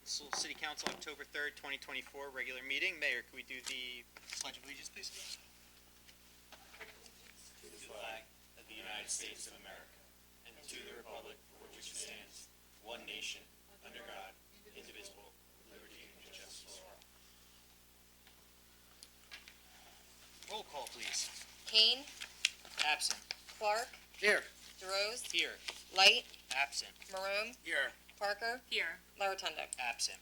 City Council, October 3rd, 2024, regular meeting. Mayor, could we do the Pledge of Allegiance, please? To the flag of the United States of America, and to the republic for which it stands, one nation, under God, indivisible, with liberty and justice for all. Roll call, please. Kane, Absent. Clark, Here. DeRose, Here. Light, Absent. Marone, Here. Parker, Here. Larrotundo. Absent.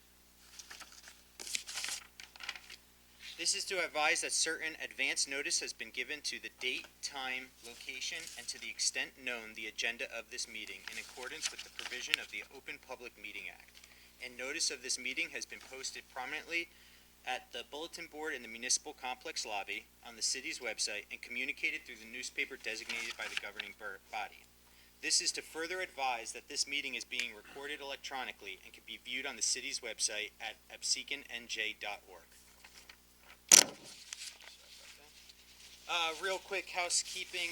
This is to advise that certain advance notice has been given to the date, time, location, and to the extent known the agenda of this meeting in accordance with the provision of the Open Public Meeting Act. And notice of this meeting has been posted prominently at the bulletin board in the municipal complex lobby, on the city's website, and communicated through the newspaper designated by the governing body. This is to further advise that this meeting is being recorded electronically and can be viewed on the city's website at abseconNJ.org. Real quick housekeeping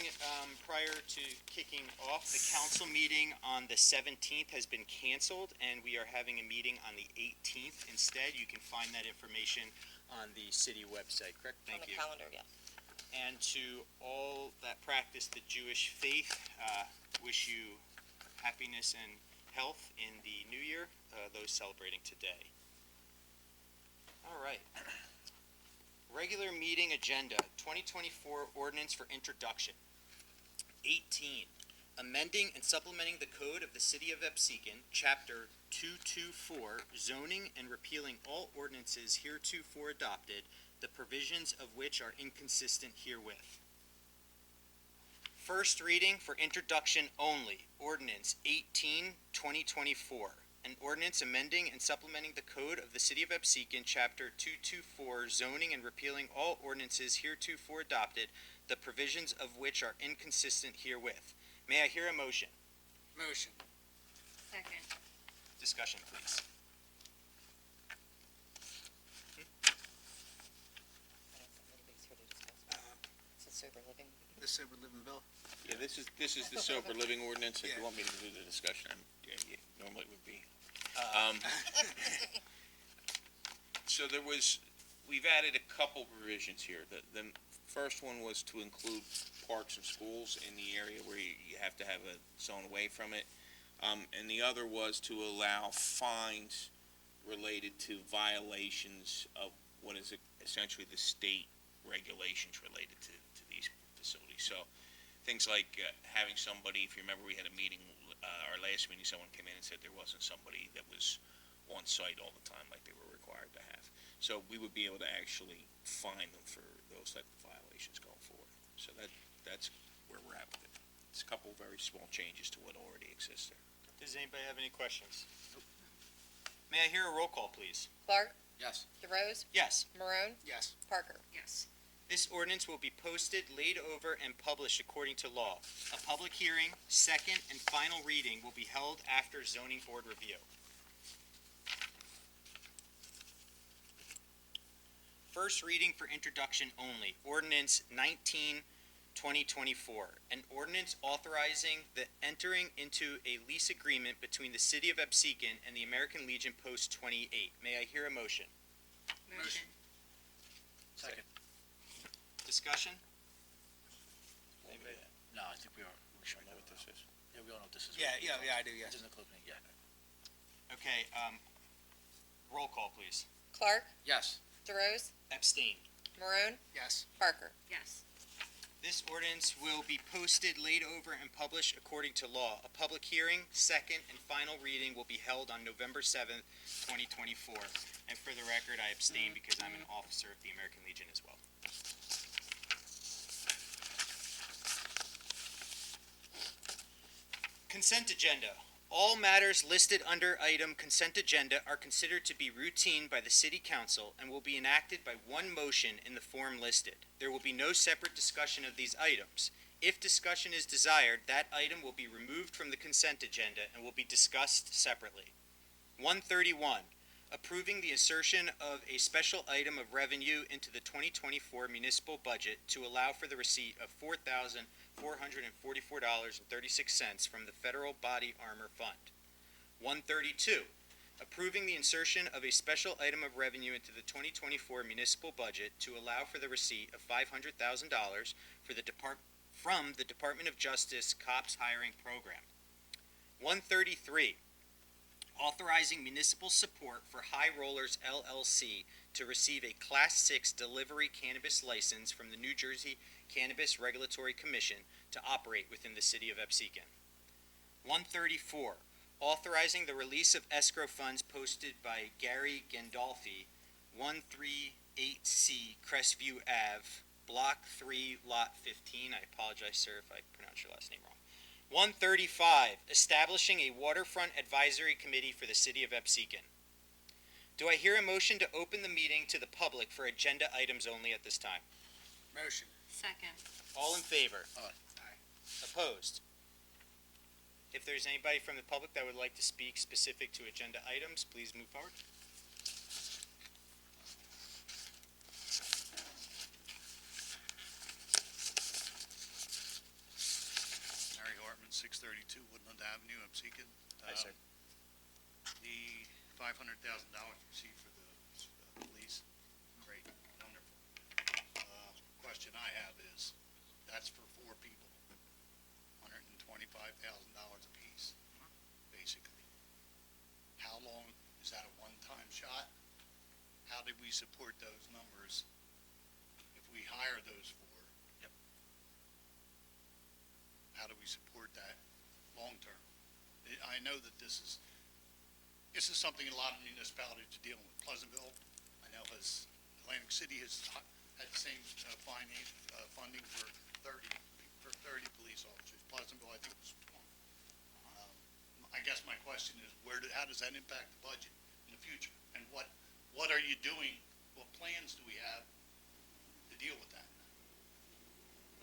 prior to kicking off. The council meeting on the 17th has been canceled, and we are having a meeting on the 18th instead. You can find that information on the city website, correct? Thank you. On the calendar, yeah. And to all that practice the Jewish faith, wish you happiness and health in the new year, those celebrating today. All right. Regular meeting agenda, 2024 ordinance for introduction. 18, amending and supplementing the code of the city of Absecon, chapter 224, zoning and repealing all ordinances heretofore adopted, the provisions of which are inconsistent herewith. First reading for introduction only, ordinance 18, 2024. An ordinance amending and supplementing the code of the city of Absecon, chapter 224, zoning and repealing all ordinances heretofore adopted, the provisions of which are inconsistent herewith. May I hear a motion? Motion. Second. Discussion, please. Anybody's here to discuss. It's a sober living. The sober living bill. Yeah, this is the sober living ordinance. If Yeah. you want me to do the discussion, yeah, normally it would be. So we've added a couple provisions here. The first one was to include parks and schools in the area where you have to have a zone away from it. And the other was to allow fines related to violations of what is essentially the state regulations related to these facilities. So things like having somebody, if you remember, we had a meeting, our last meeting, someone came in and said there wasn't somebody that was on site all the time like they were required to have. So we would be able to actually fine them for those type of violations going forward. So that's where we're at with it. It's a couple very small changes to what already exists there. Does anybody have any questions? May I hear a roll call, please? Clark, Yes. DeRose, Yes. Marone, Yes. Parker. Yes. This ordinance will be posted, laid over, and published according to law. A public hearing, second and final reading will be held after zoning board review. First reading for introduction only, ordinance 19, 2024. An ordinance authorizing the entering into a lease agreement between the city of Absecon and the American Legion Post 28. May I hear a motion? Motion. Second. Discussion? No, I think we should know what this is. Yeah, we all know what this is. Yeah, I do, It's in the closed meeting, yeah. Okay, roll call, please. Clark, Yes. DeRose, Abstain. Marone, Yes. Parker. Yes. This ordinance will be posted, laid over, and published according to law. A public hearing, second and final reading will be held on November 7th, 2024. And for the record, I abstain because I'm an officer of the American Legion as well. Consent agenda. All matters listed under item consent agenda are considered to be routine by the City Council and will be enacted by one motion in the form listed. There will be no separate discussion of these items. If discussion is desired, that item will be removed from the consent agenda and will be discussed separately. 131, approving the insertion of a special item of revenue into the 2024 municipal budget to allow for the receipt of $4,444.36 from the Federal Body Armor Fund. 132, approving the insertion of a special item of revenue into the 2024 municipal budget to allow for the receipt of $500,000 from the Department of Justice Cops Hiring Program. 133, authorizing municipal support for High Rollers LLC to receive a Class 6 delivery cannabis license from the New Jersey Cannabis Regulatory Commission to operate within the city of Absecon. 134, authorizing the release of escrow funds posted by Gary Gandolfi, 138C Crestview Ave, Block 3, Lot 15. I apologize, sir, if I pronounced your last name wrong. 135, establishing a waterfront advisory committee for the city of Absecon. Do I hear a motion to open the meeting to the public for agenda items only at this time? Motion. Second. All in favor? Aye. Opposed? If there's anybody from the public that would like to speak specific to agenda items, please move forward. Harry Hartman, 632 Woodland Avenue, Absecon. Hi, sir. The $500,000 received for the police, great, wonderful. Question I have is, that's for 4 people, $125,000 apiece, basically. How long, is that a one-time shot? How did we support those numbers if we hire those 4? Yep. How do we support that long-term? I know that this is something a lot of municipalities are dealing with. Pleasantville, I know Atlantic City has had the same funding for 30 police officers. Pleasantville, I think, was 20. I guess my question is, how does that impact the budget in the future? And what are you doing? What plans do we have to deal with that?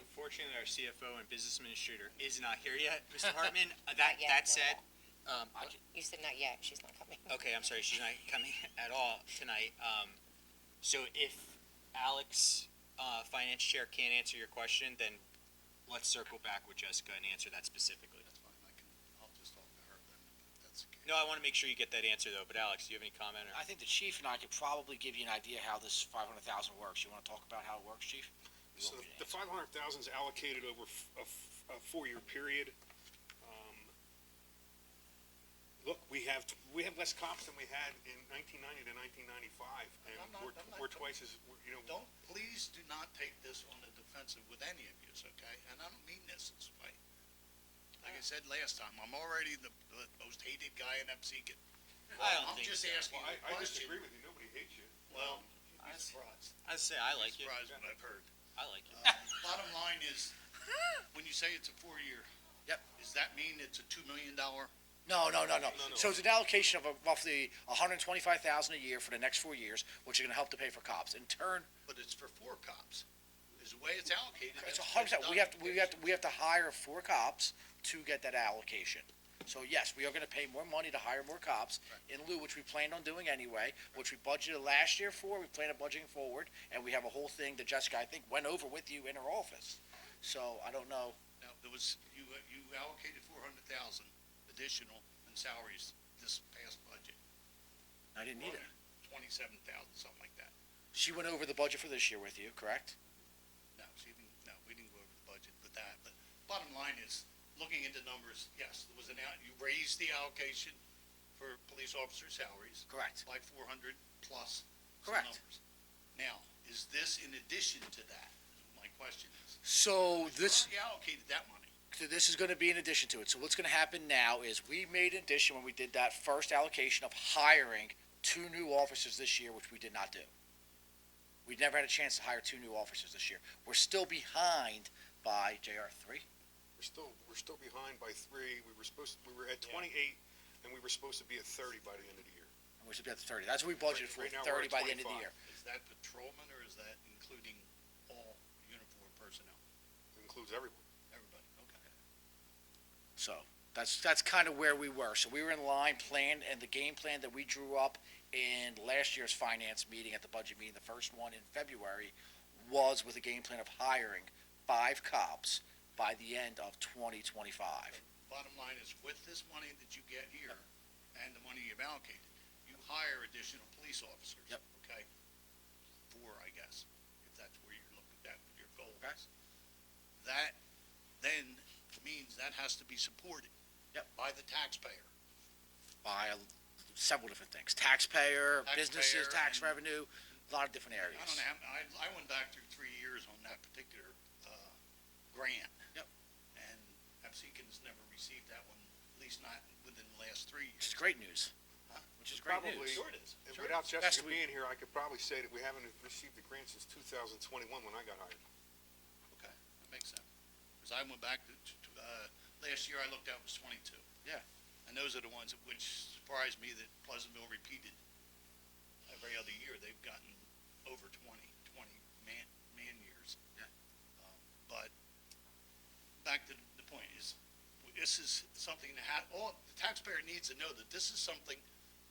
Unfortunately, our CFO and business administrator is not here yet, Mr. Hartman. Not yet, That no. said, You said not yet, she's not coming. okay, I'm sorry, she's not coming at all tonight. So if Alex, finance chair, can't answer your question, then let's circle back with Jessica and answer that specifically. That's fine, I'll just talk to her then, if that's the case. No, I want to make sure you get that answer though, but Alex, do you have any comment? I think the chief and I could probably give you an idea how this 500,000 works. You want to talk about how it works, chief? You So want me to the answer? 500,000 is allocated over a 4-year period. Look, we have less cops than we had in 1990 to 1995, and I'm not- we're twice as, Please do not take this on the defensive with any of you, okay? And I don't mean this way. Like I said last time, I'm already the most hated guy in Absecon. I don't I'm think just so. asking well, you a I question. disagree with you, nobody hates you. Well, you'd be surprised. I'd say I like it. Surprised what I've heard. I like it. Bottom line is, when you say it's a 4-year. Yep. Does that mean it's a $2 million? No. No. So it's an allocation of roughly $125,000 a year for the next 4 years, which are going to help to pay for cops. In turn, But it's for 4 cops. Is the way it's allocated. it's that's 100%. We have to hire 4 cops to get that allocation. So yes, we are going to pay more money to hire more cops in lieu, which we planned on doing anyway, which we budgeted last year for. We plan on budgeting forward, and we have a whole thing that Jessica, I think, went over with you in her office. So I don't know. Now, you allocated 400,000 additional in salaries this past budget. I didn't need it. 27,000, something like that. She went over the budget for this year with you, correct? No, we didn't go over the budget with that, but bottom line is, looking at the numbers, yes, there was you raised the allocation for police officer salaries Correct. by 400 plus some Correct. numbers. Now, is this in addition to that? My question is. So this. You allocated that money. So this is going to be in addition to it. So what's going to happen now is we made an addition when we did that first allocation of hiring 2 new officers this year, which we did not do. We never had a chance to hire 2 new officers this year. We're still behind by JR 3. We're still behind by 3. We were at 28, and we were supposed to be at 30 by the end of the year. And we're supposed to be at 30. That's what we budgeted for, Right now we're 30 at by the end of the 25. year. Is that patrolman or is that including all uniform personnel? It includes everyone. Everybody, okay. So that's kind of where we were. So we were in line, planned, and the game plan that we drew up in last year's finance meeting at the budget meeting, the first one in February, was with a game plan of hiring 5 cops by the end of 2025. Bottom line is, with this money that you get here and the money you've allocated, hire additional police officers. Yep. Okay? 4, I guess, if that's where you're looking at, your goal Okay. is. That then means that has to be supported. Yep. By the taxpayer. By several different things, taxpayer, businesses, Taxpayer tax and- revenue, a lot of different areas. I don't know, I went back through 3 years on that particular, grant. Yep. And Absecon's never received that one, at least not within the last 3 Which is years. great news. Which is great Probably- news. Sure it is. And Sure. without Best Jessica we- being here, I could probably say that we haven't received the grant since 2021 when I got hired. Okay, that makes sense. Because I went back to, last year I looked at was 22. Yeah. And those are the ones which surprised me that Pleasantville repeated. Every other year, they've gotten over 20 man years. Yeah. But back to the point is, this is something that the taxpayer needs to know that this is something,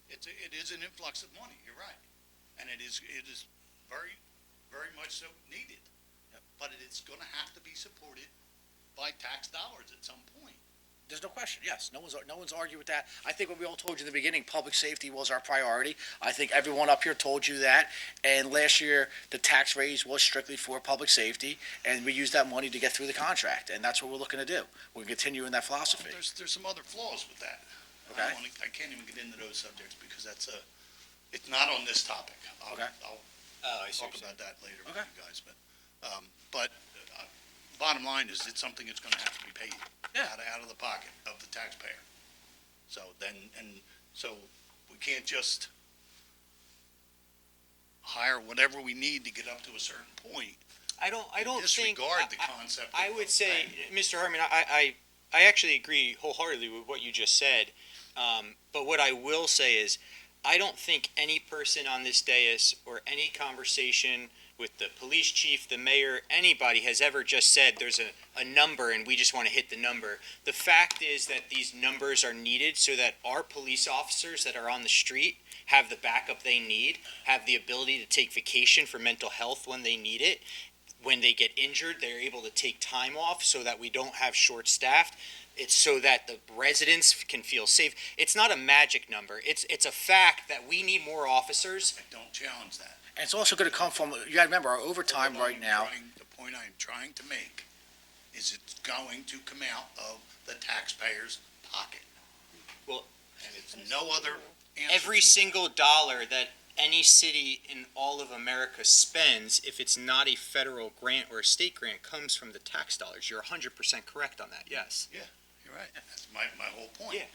it is an influx of money, you're right. And it is very, very much so needed. Yep. But it's gonna have to be supported by tax dollars at some point. There's no question, yes, no one's arguing with that. I think what we all told you in the beginning, public safety was our priority. I think everyone up here told you that, and last year, the tax raise was strictly for public safety, and we used that money to get through the contract, and that's what we're looking to do. We're continuing that philosophy. There's some other flaws with that. Okay. I can't even get into those subjects because it's not on this topic. Okay. I'll Oh, I see talk what you're about that later with Okay. you guys, but bottom line is, it's something that's gonna have to be paid. Yeah. Out of the pocket of the taxpayer. So we can't just hire whatever we need to get up to a certain point. I don't think. Disregard the concept. I of would say, planning. Mr. Hartman, I actually agree wholeheartedly with what you just said. But what I will say is, I don't think any person on this dais or any conversation with the police chief, the mayor, anybody has ever just said there's a number and we just want to hit the number. The fact is that these numbers are needed so that our police officers that are on the street have the backup they need, have the ability to take vacation for mental health when they need it. When they get injured, they're able to take time off so that we don't have short-staffed. It's so that the residents can feel safe. It's not a magic number. It's a fact that we need more officers. I don't challenge that. And it's also gonna come from, you gotta remember, our overtime right now, The point I'm trying to make is it's going to come out of the taxpayer's pocket. Well- And it's no other answer. Every to that. single dollar that any city in all of America spends, if it's not a federal grant or a state grant, comes from the tax dollars. You're 100% correct on that, yes. You're right. That's my whole point. Yeah.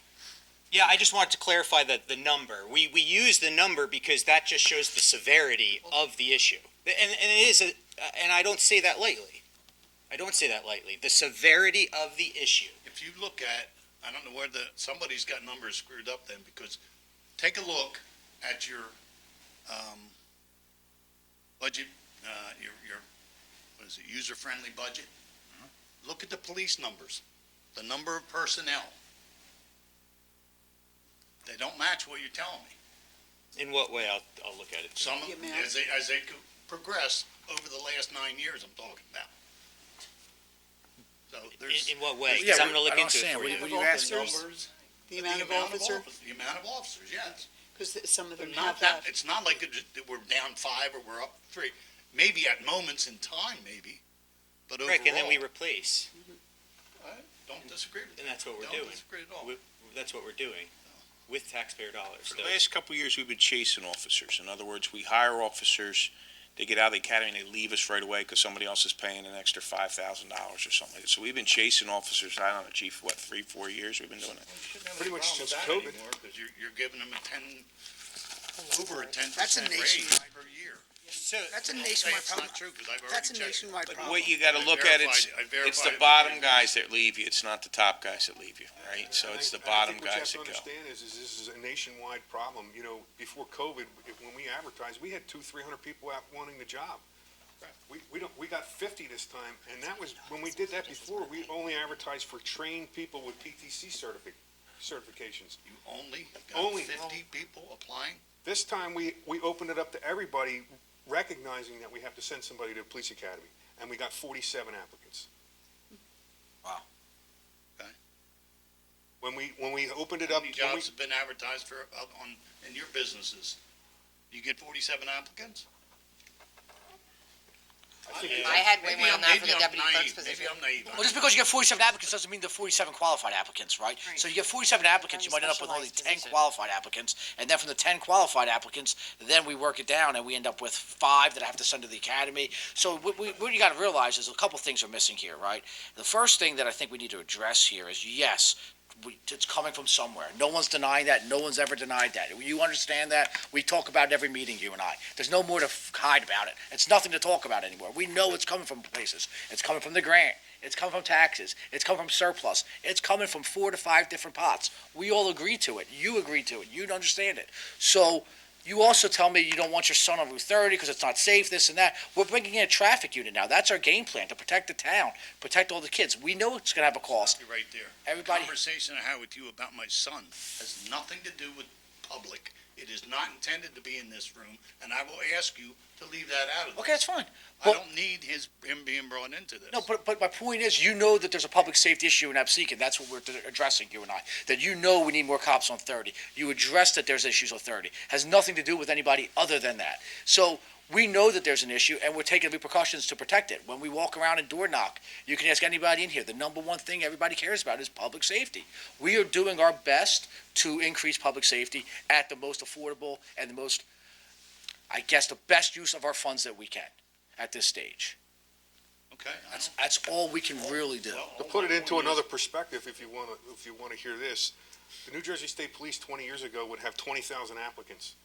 Yeah, I just wanted to clarify the number. We use the number because that just shows the severity of the issue. And it is, and I don't say that lightly. I don't say that lightly. The severity of the issue. If you look at, I don't know where somebody's got numbers screwed up then, because take a look at your, budget, your, what is it, user-friendly budget? Look at the police numbers, the number of personnel. They don't match what you're telling me. In what way? I'll look at it. Some, The amount. as they progress over the last 9 years, I'm talking about. So there's. In what way? Yeah, Because I'm going to look I don't into it understand. for What you. do you ask? The numbers, The amount of officer, the amount of officers, yes. because some of them Not have that, that. it's not like that we're down 5 or we're up 3. Maybe at moments in time, maybe, but overall. Correct, and then we replace, I don't disagree with that. and that's what we're Don't doing. disagree at all. That's what we're doing with taxpayer dollars. For the last couple of years, we've been chasing officers. In other words, we hire officers, they get out of the academy and they leave us right away because somebody else is paying an extra $5,000 or something like that. So we've been chasing officers, I don't know, chief, what, 3-4 years we've been doing it? Pretty much since COVID. Because you're giving them over a 10% That's a raise nationwide- per year. So, That's a Don't say nationwide it's problem. not true, because I've already That's a checked. nationwide But problem. what you gotta I look at, it's verified the it bottom with guys that leave you, it's not the top guys that leave you, right? So it's the bottom guys that What you go. have to understand is this is a nationwide problem. You know, before COVID, when we advertised, we had 200-300 people out wanting the job. We got 50 this time, and that was, when we did that before, we only advertised for trained people with PTC certifications. You only Only. got 50 people applying? This time, we opened it up to everybody, recognizing that we have to send somebody to the police academy, and we got 47 applicants. When we opened it How up, many jobs have been advertised for, in your businesses? You get 47 applicants? I had way more than that for the deputy clerk's position. Maybe I'm naive. Well, just because you get 47 applicants doesn't mean the 47 qualified applicants, right? Right. So you get 47 applicants, you Very might end up with only 10 specialized position. qualified applicants, and then from the 10 qualified applicants, then we work it down, and we end up with 5 that I have to send to the academy. So what you gotta realize is a couple things are missing here, right? The first thing that I think we need to address here is, yes, it's coming from somewhere. No one's denying that. No one's ever denied that. You understand that? We talk about it every meeting, you and I. There's no more to hide about it. It's nothing to talk about anymore. We know it's coming from places. It's coming from the grant. It's coming from taxes. It's coming from surplus. It's coming from 4 to 5 different pots. We all agree to it. You agree to it. You understand it. So you also tell me you don't want your son on Route 30 because it's not safe, this and that. We're bringing in a traffic unit now. That's our game plan, to protect the town, protect all the kids. We know it's going to have a cost. You're right there. Everybody- The conversation I had with you about my son has nothing to do with public. It is not intended to be in this room, and I will ask you to leave that out of this. Okay, that's fine. I don't need him being brought into this. No, but my point is, you know that there's a public safety issue in Absecon. That's what we're addressing, you and I. That you know we need more cops on 30. You address that there's issues on 30. Has nothing to do with anybody other than that. So we know that there's an issue, and we're taking repercussions to protect it. When we walk around and door knock, you can ask anybody in here. The number one thing everybody cares about is public safety. We are doing our best to increase public safety at the most affordable and the most, I guess, the best use of our funds that we can at this stage. Okay? That's all we can really do. to put it into another perspective, if you wanna hear this, the New Jersey State Police 20 years ago would have 20,000 applicants.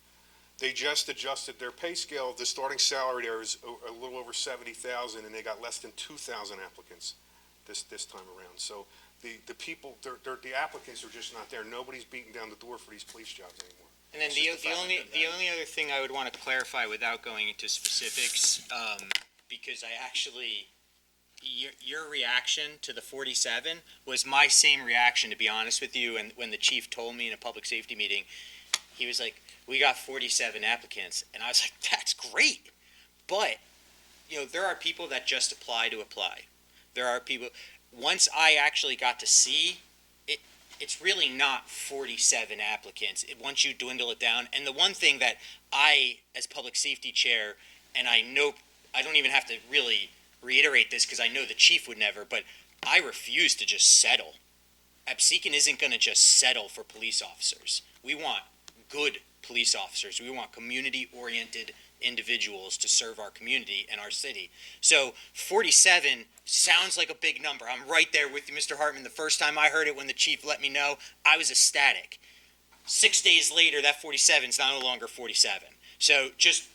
They just adjusted their pay scale. The starting salary there is a little over 70,000, and they got less than 2,000 applicants this time around. So the people, the applicants are just not there. Nobody's beating down the door for these police jobs anymore. And then It's just the the fact only, that the only other thing I would want to clarify without going into specifics, because I actually, your reaction to the 47 was my same reaction, to be honest with you, and when the chief told me in a public safety meeting, he was like, we got 47 applicants, and I was like, that's great, but, there are people that just apply to apply. There are people, once I actually got to see, it's really not 47 applicants. Once you dwindle it down, and the one thing that I, as public safety chair, and I know, I don't even have to really reiterate this because I know the chief would never, but I refuse to just settle. Absecon isn't going to just settle for police officers. We want good police officers. We want community-oriented individuals to serve our community and our city. So 47 sounds like a big number. I'm right there with you, Mr. Hartman. The first time I heard it, when the chief let me know, I was ecstatic. 6 days later, that 47 is no longer 47. So just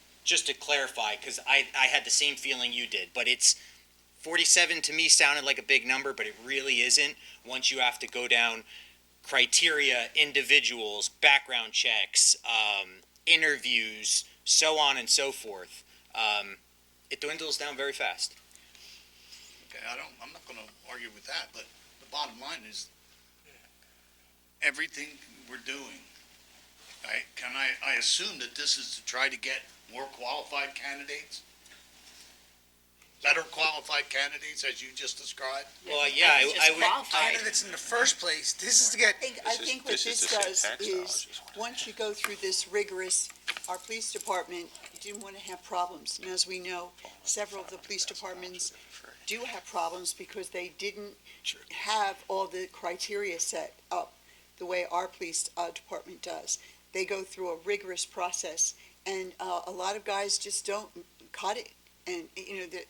to clarify, because I had the same feeling you did, but it's 47 to me sounded like a big number, but it really isn't. Once you have to go down criteria, individuals, background checks, interviews, so on and so forth, it dwindles down very fast. Okay, I'm not gonna argue with that, but the bottom line is, everything we're doing, I assume that this is to try to get more qualified candidates? Better qualified candidates, as you just described? Well, yeah, I would. Candidates in the first place. This is to get. I think what this does is, once you go through this rigorous, our police department didn't want to have problems. And as we know, several of the police departments do have problems because they didn't have all the criteria set up the way our police department does. They go through a rigorous process, and a lot of guys just don't cut it. And,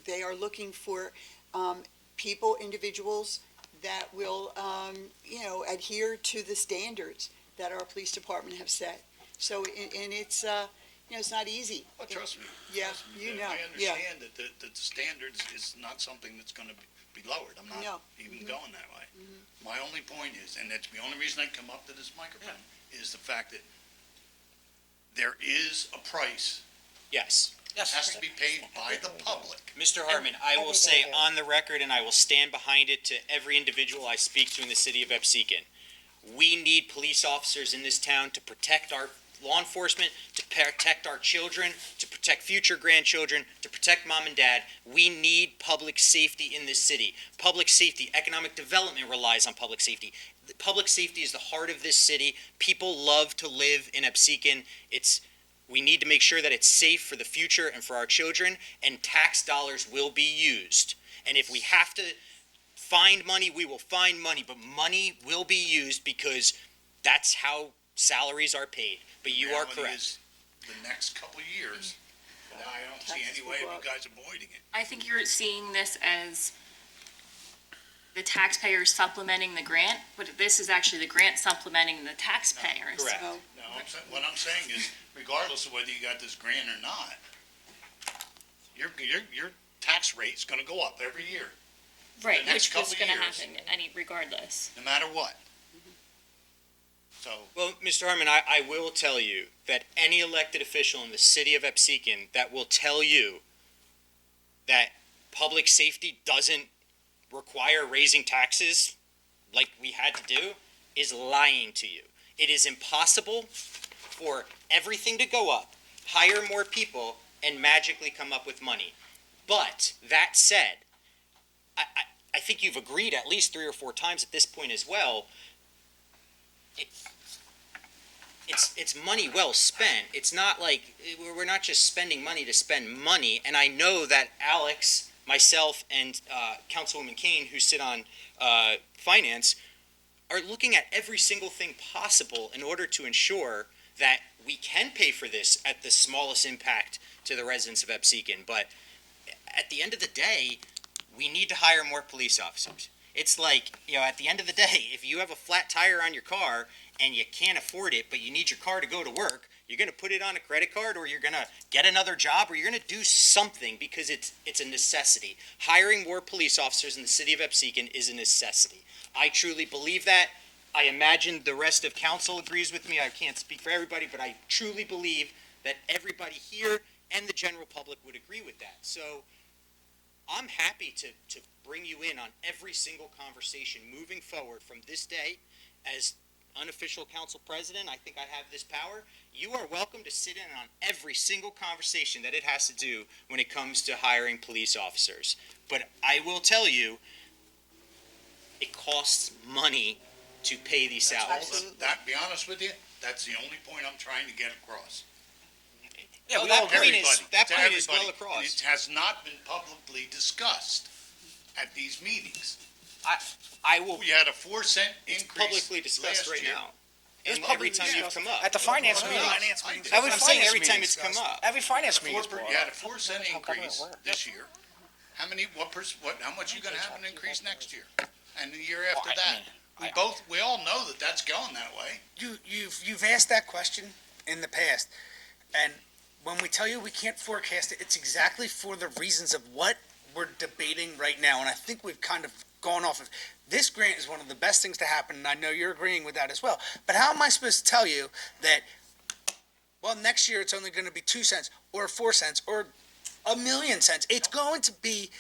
they are looking for people, individuals that will, adhere to the standards that our police department have set. So, and it's, it's not easy. Well, trust me. Yeah, trust me. you know, I yeah. understand that the standards is not something that's gonna be lowered. I'm No. not even going that way. My only point is, and that's the only reason I come up to this microphone, is the fact that there is a price Yes. that has to be paid by the public. Mr. Hartman, I will say on the record, and I will stand behind it to every individual I speak to in the city of Absecon, we need police officers in this town to protect our law enforcement, to protect our children, to protect future grandchildren, to protect mom and dad. We need public safety in this city. Public safety, economic development relies on public safety. Public safety is the heart of this city. People love to live in Absecon. We need to make sure that it's safe for the future and for our children, and tax dollars will be used. And if we have to find money, we will find money, but money will be used because that's how salaries are paid. But you are Reality correct. is, the next couple of years, I don't see Taxes any will way go of up. you guys avoiding it. I think you're seeing this as the taxpayers supplementing the grant, but this is actually the grant supplementing the taxpayers. Correct. No, No, what I'm saying is, regardless of whether you got this grant or not, your tax rate's gonna go up every year, Right, The next which was couple gonna years. happen regardless. no matter what. So, Well, Mr. Harmon, I will tell you that any elected official in the city of Absecon that will tell you that public safety doesn't require raising taxes like we had to do is lying to you. It is impossible for everything to go up, hire more people, and magically come up with money. But that said, I think you've agreed at least 3 or 4 times at this point as well. It's money well spent. It's not like we're not just spending money to spend money. And I know that Alex, myself, and Councilwoman Kane, who sit on finance, are looking at every single thing possible in order to ensure that we can pay for this at the smallest impact to the residents of Absecon. But at the end of the day, we need to hire more police officers. It's like, at the end of the day, if you have a flat tire on your car and you can't afford it, but you need your car to go to work, you're going to put it on a credit card, or you're going to get another job, or you're going to do something because it's a necessity. Hiring more police officers in the city of Absecon is a necessity. I truly believe that. I imagine the rest of council agrees with me. I can't speak for everybody, but I truly believe that everybody here and the general public would agree with that. So I'm happy to bring you in on every single conversation moving forward from this day. As unofficial council president, I think I have this power. You are welcome to sit in on every single conversation that it has to do when it comes to hiring police officers. But I will tell you, it costs money to pay these salaries. that, be honest with you, that's the only point I'm trying to get across. Yeah, we that all point agree. is well across. It has not been publicly discussed at these meetings. I will. We had a 4-cent It's increase publicly discussed last right year. now. It was And every publicly time you've discussed come up. At the finance meeting. Every I'm saying finance every time meeting it's come up. Every finance meeting is You brought had up. a 4-cent How government increase works. this year. How much you gonna have an increase next year? And the year Well, after I that? mean, We all know that that's going that way. You've asked that question in the past, and when we tell you we can't forecast it, it's exactly for the reasons of what we're debating right now, and I think we've kind of gone off of. This grant is one of the best things to happen, and I know you're agreeing with that as well. But how am I supposed to tell you that, well, next year it's only gonna be 2 cents, or 4 cents, or 1,000,000 cents? It's going to be,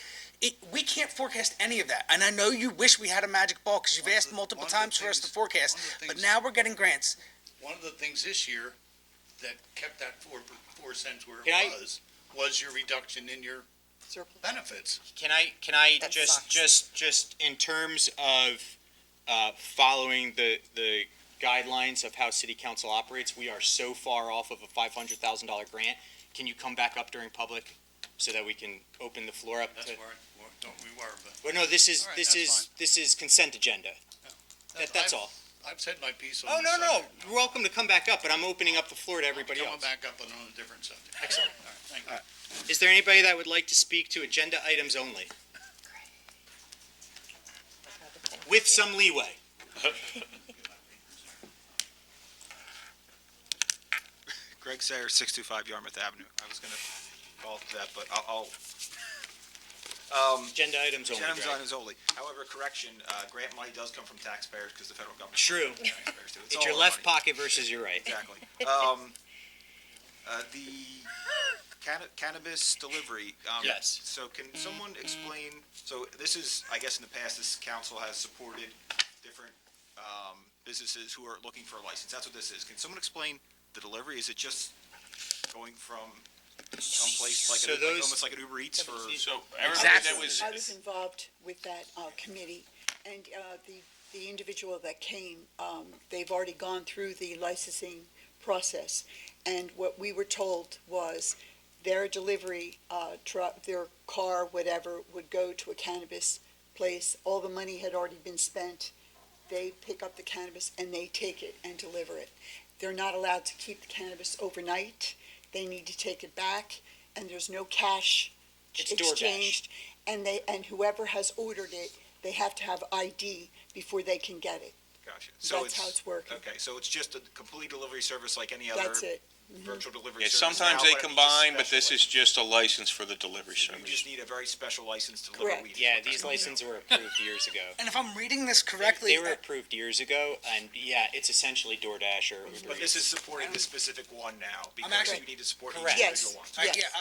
we can't forecast any of that, and I know you wish we had a magic ball, because you've One of asked the- multiple one of the times for us to things- forecast, one of the but things- now we're getting grants. One of the things this year that kept that 4 cents where Can I- it was your reduction in your surplus. benefits. Can I That just sucks. in terms of following the guidelines of how city council operates, we are so far off of a $500,000 grant. Can you come back up during public so that we can open the floor up? That's to- where we were, but. Well, no, this is All right, this that's is fine. this is consent agenda. That's I've- all. I've said my piece on Oh this no subject. you're welcome to come back up, but I'm opening up the floor to everybody Coming else. back up on a different subject. Excellent. All right, thank you. Is there anybody that would like to speak to agenda items only with some leeway? Greg Sayer, 625 Yarmouth Avenue. I was going to follow up to that, but I'll Agenda items only. Gems Greg. on is only. However, correction, grant money does come from taxpayers because the federal government. True. Taxpayers too. It's all your our left money. pocket versus your right. Exactly. The cannabis delivery. Yes. So can someone explain, so this is, I guess in the past, this council has supported different businesses who are looking for a license. That's what this is. Can someone explain the delivery? Is it just going from someplace like, So like those- almost like an Uber Eats for? So everybody Exactly. that was, I was involved with that committee, and the individual that came, they've already gone through the licensing process. And what we were told was their delivery truck, their car, whatever, would go to a cannabis place. All the money had already been spent. They pick up the cannabis and they take it and deliver it. They're not allowed to keep the cannabis overnight. They need to take it back, and there's no cash It's DoorDash. exchanged. And whoever has ordered it, they have to have ID before they can get it. Gotcha. So That's how it's working. Okay, so it's just a complete delivery service like any other That's it. virtual delivery yeah, service. sometimes now, they but it needs a combine, but special this is just a license for the delivery license. You service. just need a very special license to deliver Correct. weed. Yeah, these licenses were approved years ago. And if I'm reading this correctly, They were approved years ago, and yeah, it's essentially DoorDash or Uber But this is Eats. supporting the specific one now, because actually- you need to support each Correct. individual Yes. one. Yes.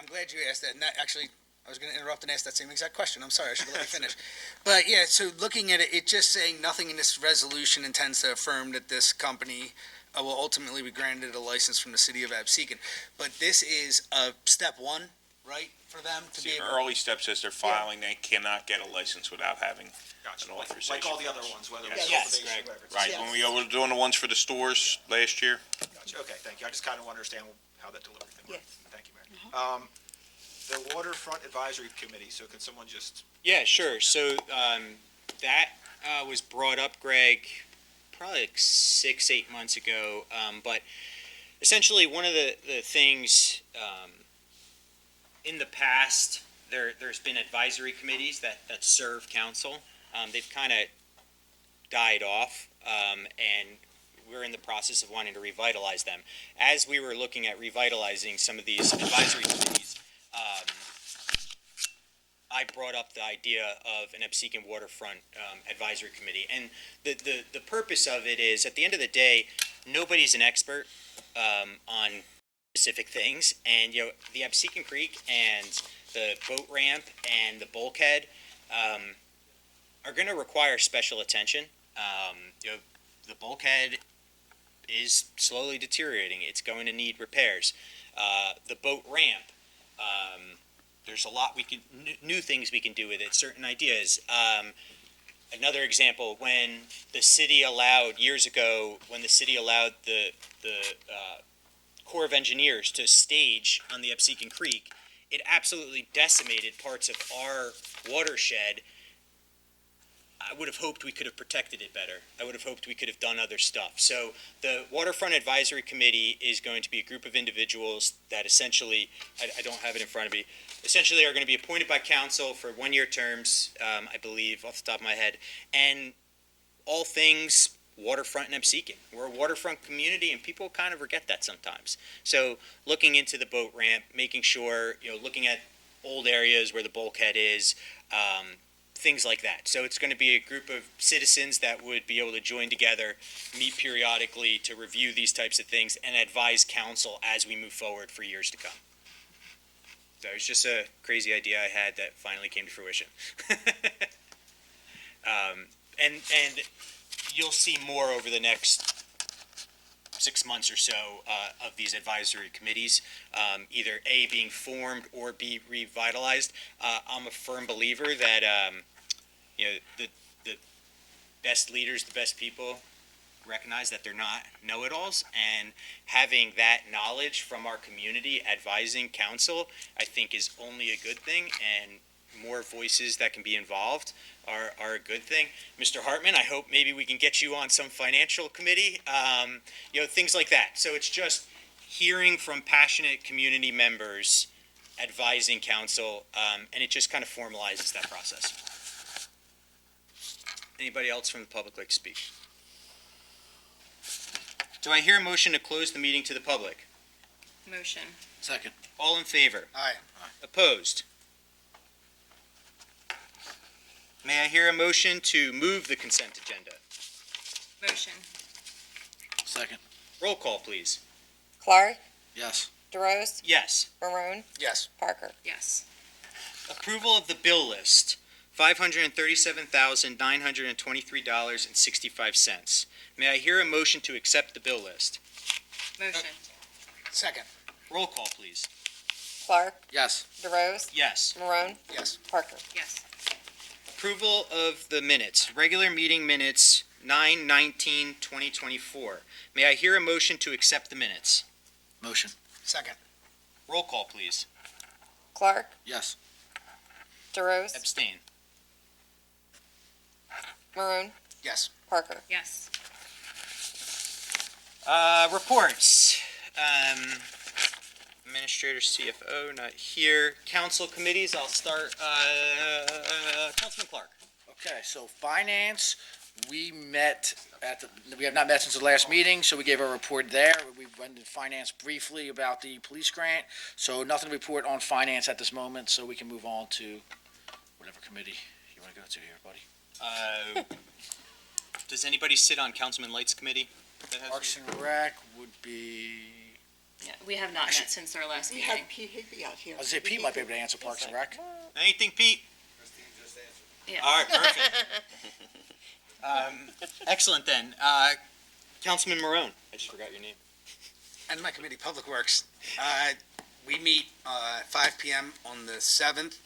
I'm glad you asked that, and that actually, I was gonna interrupt and ask that same exact question, I'm sorry, I should have let you finish. But yeah, so looking at it, it just saying nothing in this resolution intends to affirm that this company will ultimately be granted a license from the city of Absecon. But this is step one, right, for them to be The able? early step says they're filing, they cannot get a license without having Gotcha. an Like authorization. all the other ones, whether Yes. it's Yes, cultivation, Greg. whatever. Right, Yes. when we were doing the ones for the stores last year, Gotcha. Okay, thank you. I just kind of want to understand how that delivery thing works. Yes. Thank you, Mayor. The Waterfront Advisory Committee, so can someone just, Yeah, sure. So that was brought up, Greg, probably like 6-8 months ago. But essentially, one of the things in the past, there's been advisory committees that serve council. They've kind of died off, and we're in the process of wanting to revitalize them. As we were looking at revitalizing some of these advisory committees, I brought up the idea of an Absecon Waterfront Advisory Committee. And the purpose of it is, at the end of the day, nobody's an expert on specific things. And, you know, the Absecon Creek and the boat ramp and the bulkhead are going to require special attention. You know, the bulkhead is slowly deteriorating. It's going to need repairs. The boat ramp, there's a lot we can, new things we can do with it, certain ideas. Another example, when the city allowed, years ago, when the city allowed the Corps of Engineers to stage on the Absecon Creek, it absolutely decimated parts of our watershed. I would have hoped we could have protected it better. I would have hoped we could have done other stuff. So the Waterfront Advisory Committee is going to be a group of individuals that essentially, I don't have it in front of me, essentially are going to be appointed by council for one-year terms, I believe, off the top of my head, and all things waterfront and Absecon. We're a waterfront community, and people kind of forget that sometimes. So looking into the boat ramp, making sure, you know, looking at old areas where the bulkhead is, things like that. So it's going to be a group of citizens that would be able to join together, meet periodically to review these types of things, and advise council as we move forward for years to come. So it's just a crazy idea I had that finally came to fruition. And you'll see more over the next 6 months or so of these advisory committees, either A, being formed or B, revitalized. I'm a firm believer that you know, the best leaders, the best people recognize that they're not know-it-alls, and having that knowledge from our community advising council, I think, is only a good thing, and more voices that can be involved are a good thing. Mr. Hartman, I hope maybe we can get you on some financial committee, you know, things like that. So it's just hearing from passionate community members advising council, and it just kind of formalizes that process. Anybody else from the public like to speak? Do I hear a motion to close the meeting to the public? Motion. Second. All in favor? Aye. Opposed? May I hear a motion to move the consent agenda? Motion. Second. Roll call, please. Clark, Yes. DeRose, Yes. Barone, Yes. Parker. Yes. Approval of the bill list $537,923.65. May I hear a motion to accept the bill list? Motion. Second. Roll call, please. Clark, Yes. DeRose, Yes. Marone, Yes. Parker. Yes. Approval of the minutes, regular meeting minutes, 9/19/2024. May I hear a motion to accept the minutes? Motion. Second. Roll call, please. Clark, Yes. DeRose, Abstain. Marone, Yes. Parker. Yes. Reports. Administrator, CFO, not here. Council committees, I'll start, Councilman Clark. Okay, so finance, we have not met since the last meeting, so we gave our report there. We went in finance briefly about the police grant, so nothing to report on finance at this moment, so we can move on to whatever committee you want to go to here, buddy. Does anybody sit on Councilman Light's committee? that has- Parks and Rec would be, Yeah, we have not met since our last We meeting. have Pete Higby out here. I was gonna say Pete might be able to answer Parks and Rec. Anything, Pete? Yeah. All right, perfect. Excellent then. Councilman Marone, I just forgot your name. And my committee, Public Works, we meet, 5 PM on the 7th.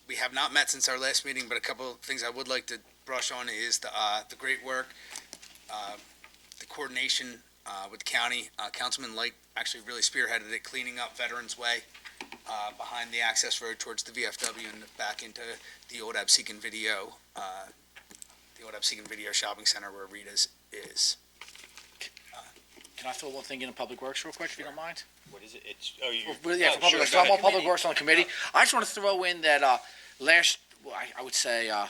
We have not met since our last meeting, but a couple of things I would like to brush on is the great work, the coordination, with the county. Councilman Light actually really spearheaded it, cleaning up Veterans Way, behind the access road towards the VFW and back into the old Absecon Video, Shopping Center where Rita's is. Can I throw one thing in Public Works real quick, if you don't mind? What is it? It's, oh, you. Well, yeah, for Public Works, so I'm on Public Works on the committee. I just want to throw in that, I would say, I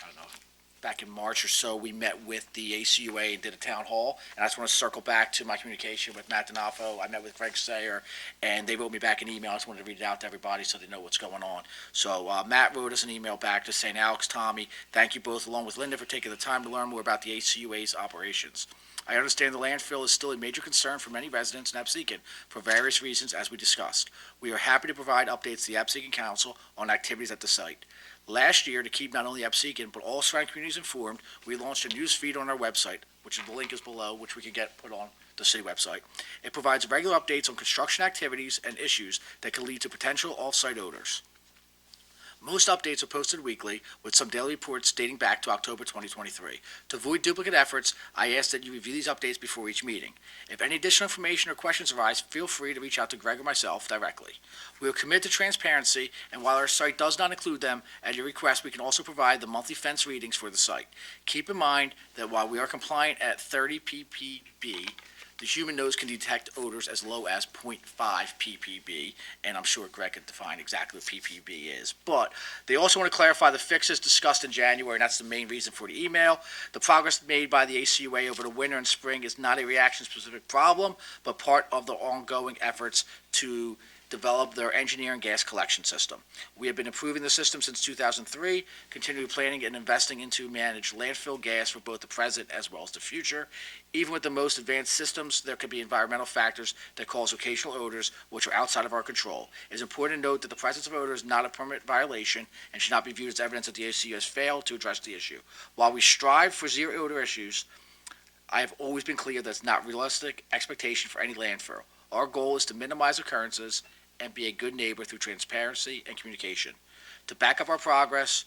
don't know, back in March or so, we met with the ACUA and did a town hall, and I just want to circle back to my communication with Matt D'Onofrio. I met with Greg Sayer, and they wrote me back an email. I just wanted to read it out to everybody so they know what's going on. So, Matt wrote us an email back just saying, Alex, Tommy, thank you both, along with Linda, for taking the time to learn more about the ACUA's operations. I understand the landfill is still a major concern for many residents in Absecon for various reasons, as we discussed. We are happy to provide updates to the Absecon Council on activities at the site. Last year, to keep not only Absecon but all surrounding communities informed, we launched a news feed on our website, the link is below, which we can get put on the city website. It provides regular updates on construction activities and issues that can lead to potential off-site odors. Most updates are posted weekly, with some daily reports dating back to October 2023. To avoid duplicate efforts, I ask that you review these updates before each meeting. If any additional information or questions arise, feel free to reach out to Greg or myself directly. We are committed to transparency, and while our site does not include them, at your request, we can also provide the monthly fence readings for the site. Keep in mind that while we are compliant at 30 ppb, the human nose can detect odors as low as 0.5 ppb, and I'm sure Greg could define exactly what ppb is. But they also want to clarify the fixes discussed in January, and that's the main reason for the email. The progress made by the ACUA over the winter and spring is not a reaction-specific problem, but part of the ongoing efforts to develop their engineering gas collection system. We have been improving the system since 2003, continually planning and investing into managed landfill gas for both the present as well as the future. Even with the most advanced systems, there could be environmental factors that cause occasional odors which are outside of our control. It is important to note that the presence of odor is not a permit violation and should not be viewed as evidence that the ACU has failed to address the issue. While we strive for zero odor issues, I have always been clear that it's not realistic expectation for any landfill. Our goal is to minimize occurrences and be a good neighbor through transparency and communication. To back up our progress,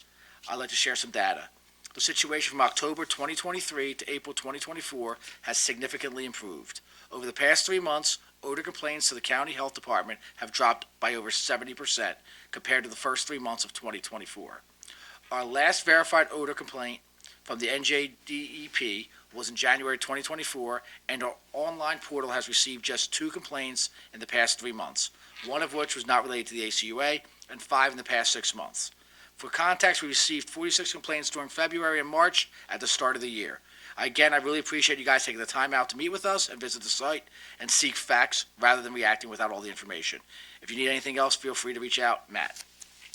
I'd like to share some data. The situation from October 2023 to April 2024 has significantly improved. Over the past 3 months, odor complaints to the county health department have dropped by over 70% compared to the first 3 months of 2024. Our last verified odor complaint from the NJDEP was in January 2024, and our online portal has received just 2 complaints in the past 3 months, one of which was not related to the ACUA, and 5 in the past 6 months. For context, we received 46 complaints during February and March at the start of the year. Again, I really appreciate you guys taking the time out to meet with us and visit the site and seek facts rather than reacting without all the information. If you need anything else, feel free to reach out, Matt.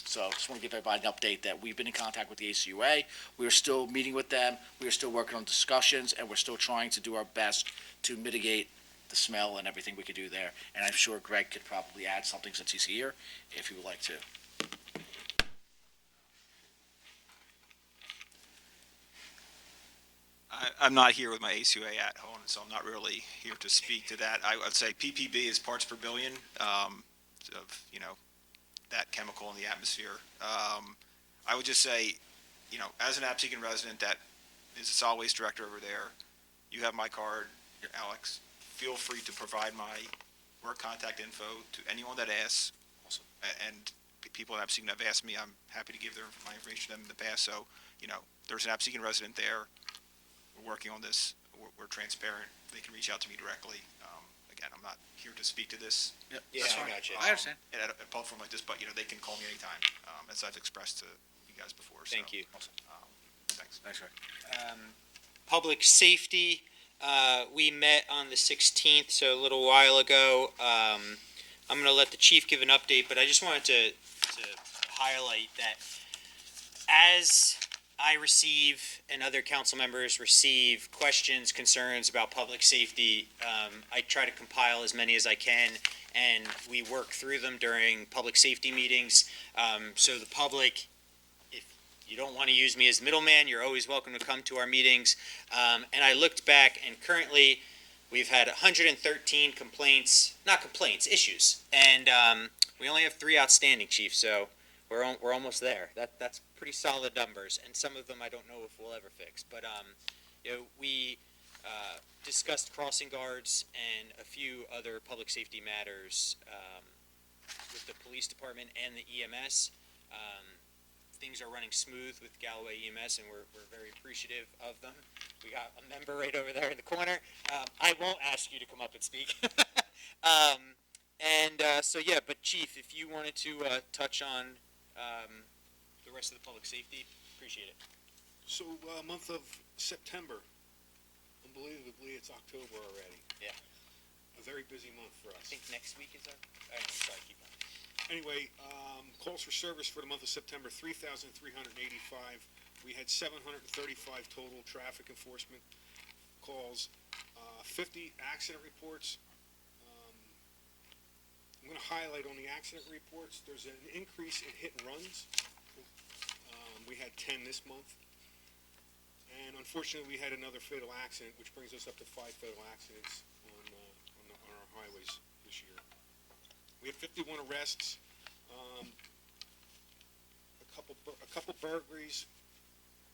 So just want to give everybody an update that we've been in contact with the ACUA. We are still meeting with them. We are still working on discussions, and we're still trying to do our best to mitigate the smell and everything we could do there. And I'm sure Greg could probably add something since he's here, if he would like to. I'm not here with my ACUA at home, so I'm not really here to speak to that. I would say PPB is parts per billion of, that chemical in the atmosphere. I would just say, as an Absecon resident that is a solid waste director over there, you have my card, Alex. Feel free to provide my work contact info to anyone that asks. And people in Absecon have asked me, I'm happy to give my information to them in the past. So, there's an Absecon resident there. We're working on this. We're transparent. They can reach out to me directly. Again, I'm not here to speak to this. Yeah, That's I fine. got you. I understand. At a platform like this, but, they can call me anytime, as I've expressed to you guys before. So, Thank you. Thanks. Thanks, Rick. Public safety, we met on the 16th, so a little while ago. I'm going to let the chief give an update, but I just wanted to highlight that as I receive and other council members receive questions, concerns about public safety, I try to compile as many as I can, and we work through them during public safety meetings. So the public, if you don't want to use me as middleman, you're always welcome to come to our meetings. And I looked back, and currently we've had 113 issues. And we only have 3 outstanding, Chief, so we're almost there. That's pretty solid numbers, and some of them I don't know if we'll ever fix. But we discussed crossing guards and a few other public safety matters with the police department and the EMS. Things are running smooth with Galloway EMS, and we're very appreciative of them. We got a member right over there in the corner. I won't ask you to come up and speak. But Chief, if you wanted to touch on the rest of the public safety, appreciate it. So, month of September, unbelievably, it's October already. Yeah. A very busy month for I us. think next week is our. Sorry, keep on. Anyway, calls for service for the month of September, 3,385. We had 735 total traffic enforcement calls, 50 accident reports. I'm going to highlight on the accident reports, there's an increase in hit and runs. We had 10 this month. And unfortunately, we had another fatal accident, which brings us up to 5 fatal accidents on our highways this year. We had 51 arrests, a couple burglaries.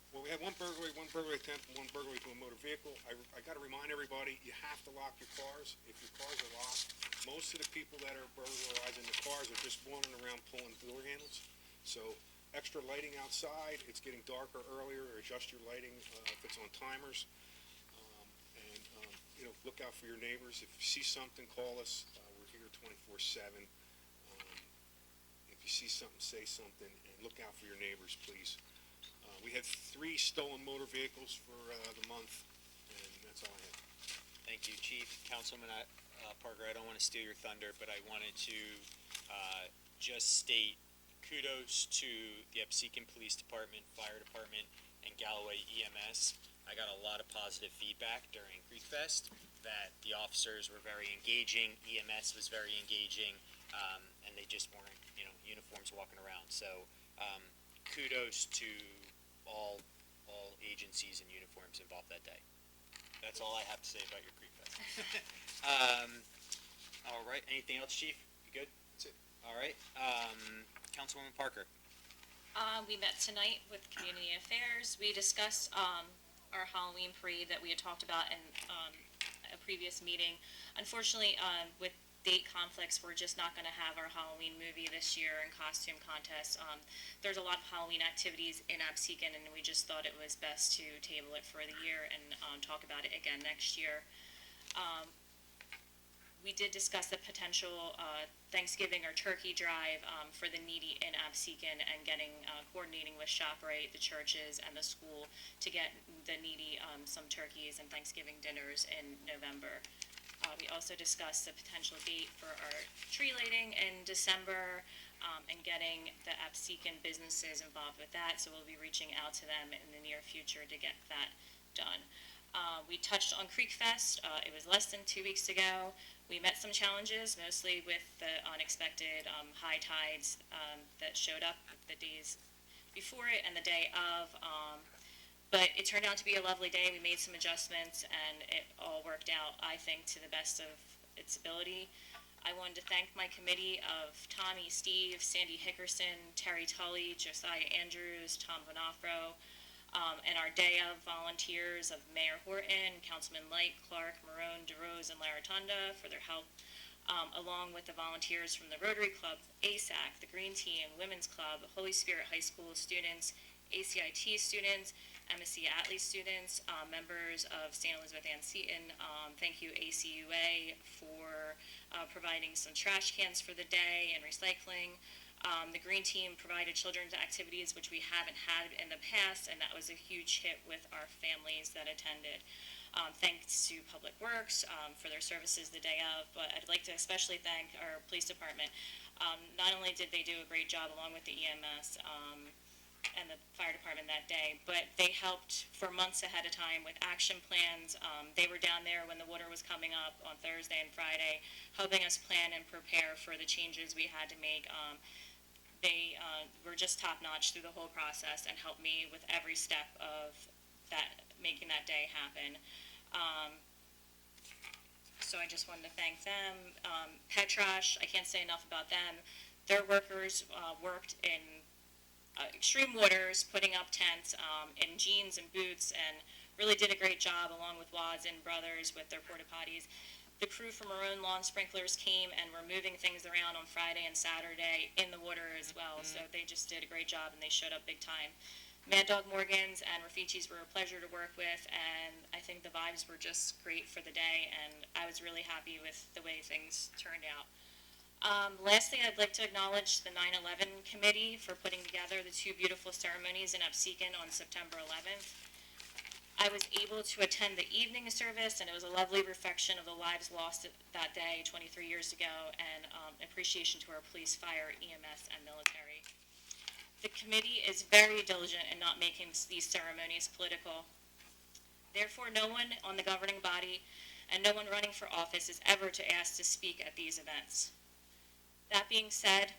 Well, we had one burglary attempt, and one burglary to a motor vehicle. I got to remind everybody, you have to lock your cars. If your cars are locked, most of the people that are burglarizing the cars are just wandering around pulling door handles. So extra lighting outside. It's getting darker earlier. Adjust your lighting if it's on timers. Look out for your neighbors. If you see something, call us. We're here 24/7. If you see something, say something, and look out for your neighbors, please. We had 3 stolen motor vehicles for the month, and that's all I have. Thank you, Chief. Councilman Parker, I don't want to steal your thunder, but I wanted to just state kudos to the Absecon Police Department, Fire Department, and Galloway EMS. I got a lot of positive feedback during Creek Fest that the officers were very engaging, EMS was very engaging, and they just weren't, uniforms walking around. So kudos to all agencies and uniforms involved that day. That's all I have to say about your Creek Fest. All right, anything else, Chief? You good? That's it. All right, Councilwoman Parker. We met tonight with Community Affairs. We discussed our Halloween parade that we had talked about in a previous meeting. Unfortunately, with date conflicts, we're just not going to have our Halloween movie this year and costume contest. There's a lot of Halloween activities in Absecon, and we just thought it was best to table it for the year and talk about it again next year. We did discuss the potential Thanksgiving or turkey drive for the needy in Absecon and coordinating with ShopRite, the churches, and the school to get the needy some turkeys and Thanksgiving dinners in November. We also discussed the potential date for our tree lighting in December and getting the Absecon businesses involved with that. So we'll be reaching out to them in the near future to get that done. We touched on Creek Fest. It was less than 2 weeks ago. We met some challenges, mostly with the unexpected high tides that showed up the days before it and the day of. But it turned out to be a lovely day. We made some adjustments, and it all worked out, I think, to the best of its ability. I wanted to thank my committee of Tommy, Steve, Sandy Hickerson, Terry Tully, Josiah Andrews, Tom Bonafro, and our day of volunteers of Mayor Horton, Councilman Light, Clark, Marone, DeRose, and Laratunda for their help, along with the volunteers from the Rotary Club, ASAC, the Green Team, Women's Club, Holy Spirit High School students, ACIT students, MSC Atlee students, members of St. Elizabeth Ann Seton. Thank you, ACUA, for providing some trash cans for the day and recycling. The Green Team provided children's activities, which we haven't had in the past, and that was a huge hit with our families that attended. Thanks to Public Works for their services the day of, but I'd like to especially thank our police department. Not only did they do a great job along with the EMS and the fire department that day, but they helped for months ahead of time with action plans. They were down there when the water was coming up on Thursday and Friday, helping us plan and prepare for the changes we had to make. They were just top-notch through the whole process and helped me with every step of that, making that day happen. So I just wanted to thank them. Petrosh, I can't say enough about them. Their workers worked in extreme waters, putting up tents in jeans and boots, and really did a great job along with Wads and Brothers with their porta potties. The crew from Marone Lawn Sprinklers came and were moving things around on Friday and Saturday in the water as well, so they just did a great job and they showed up big time. Mad Dog Morgans and Rafichis were a pleasure to work with, and I think the vibes were just great for the day, and I was really happy with the way things turned out. Lastly, I'd like to acknowledge the 9/11 committee for putting together the two beautiful ceremonies in Absecon on September 11th. I was able to attend the evening service, and it was a lovely reflection of the lives lost that day 23 years ago, and appreciation to our police, fire, EMS, and military. The committee is very diligent in not making these ceremonies political. Therefore, no one on the governing body and no one running for office is ever to ask to speak at these events. That being said,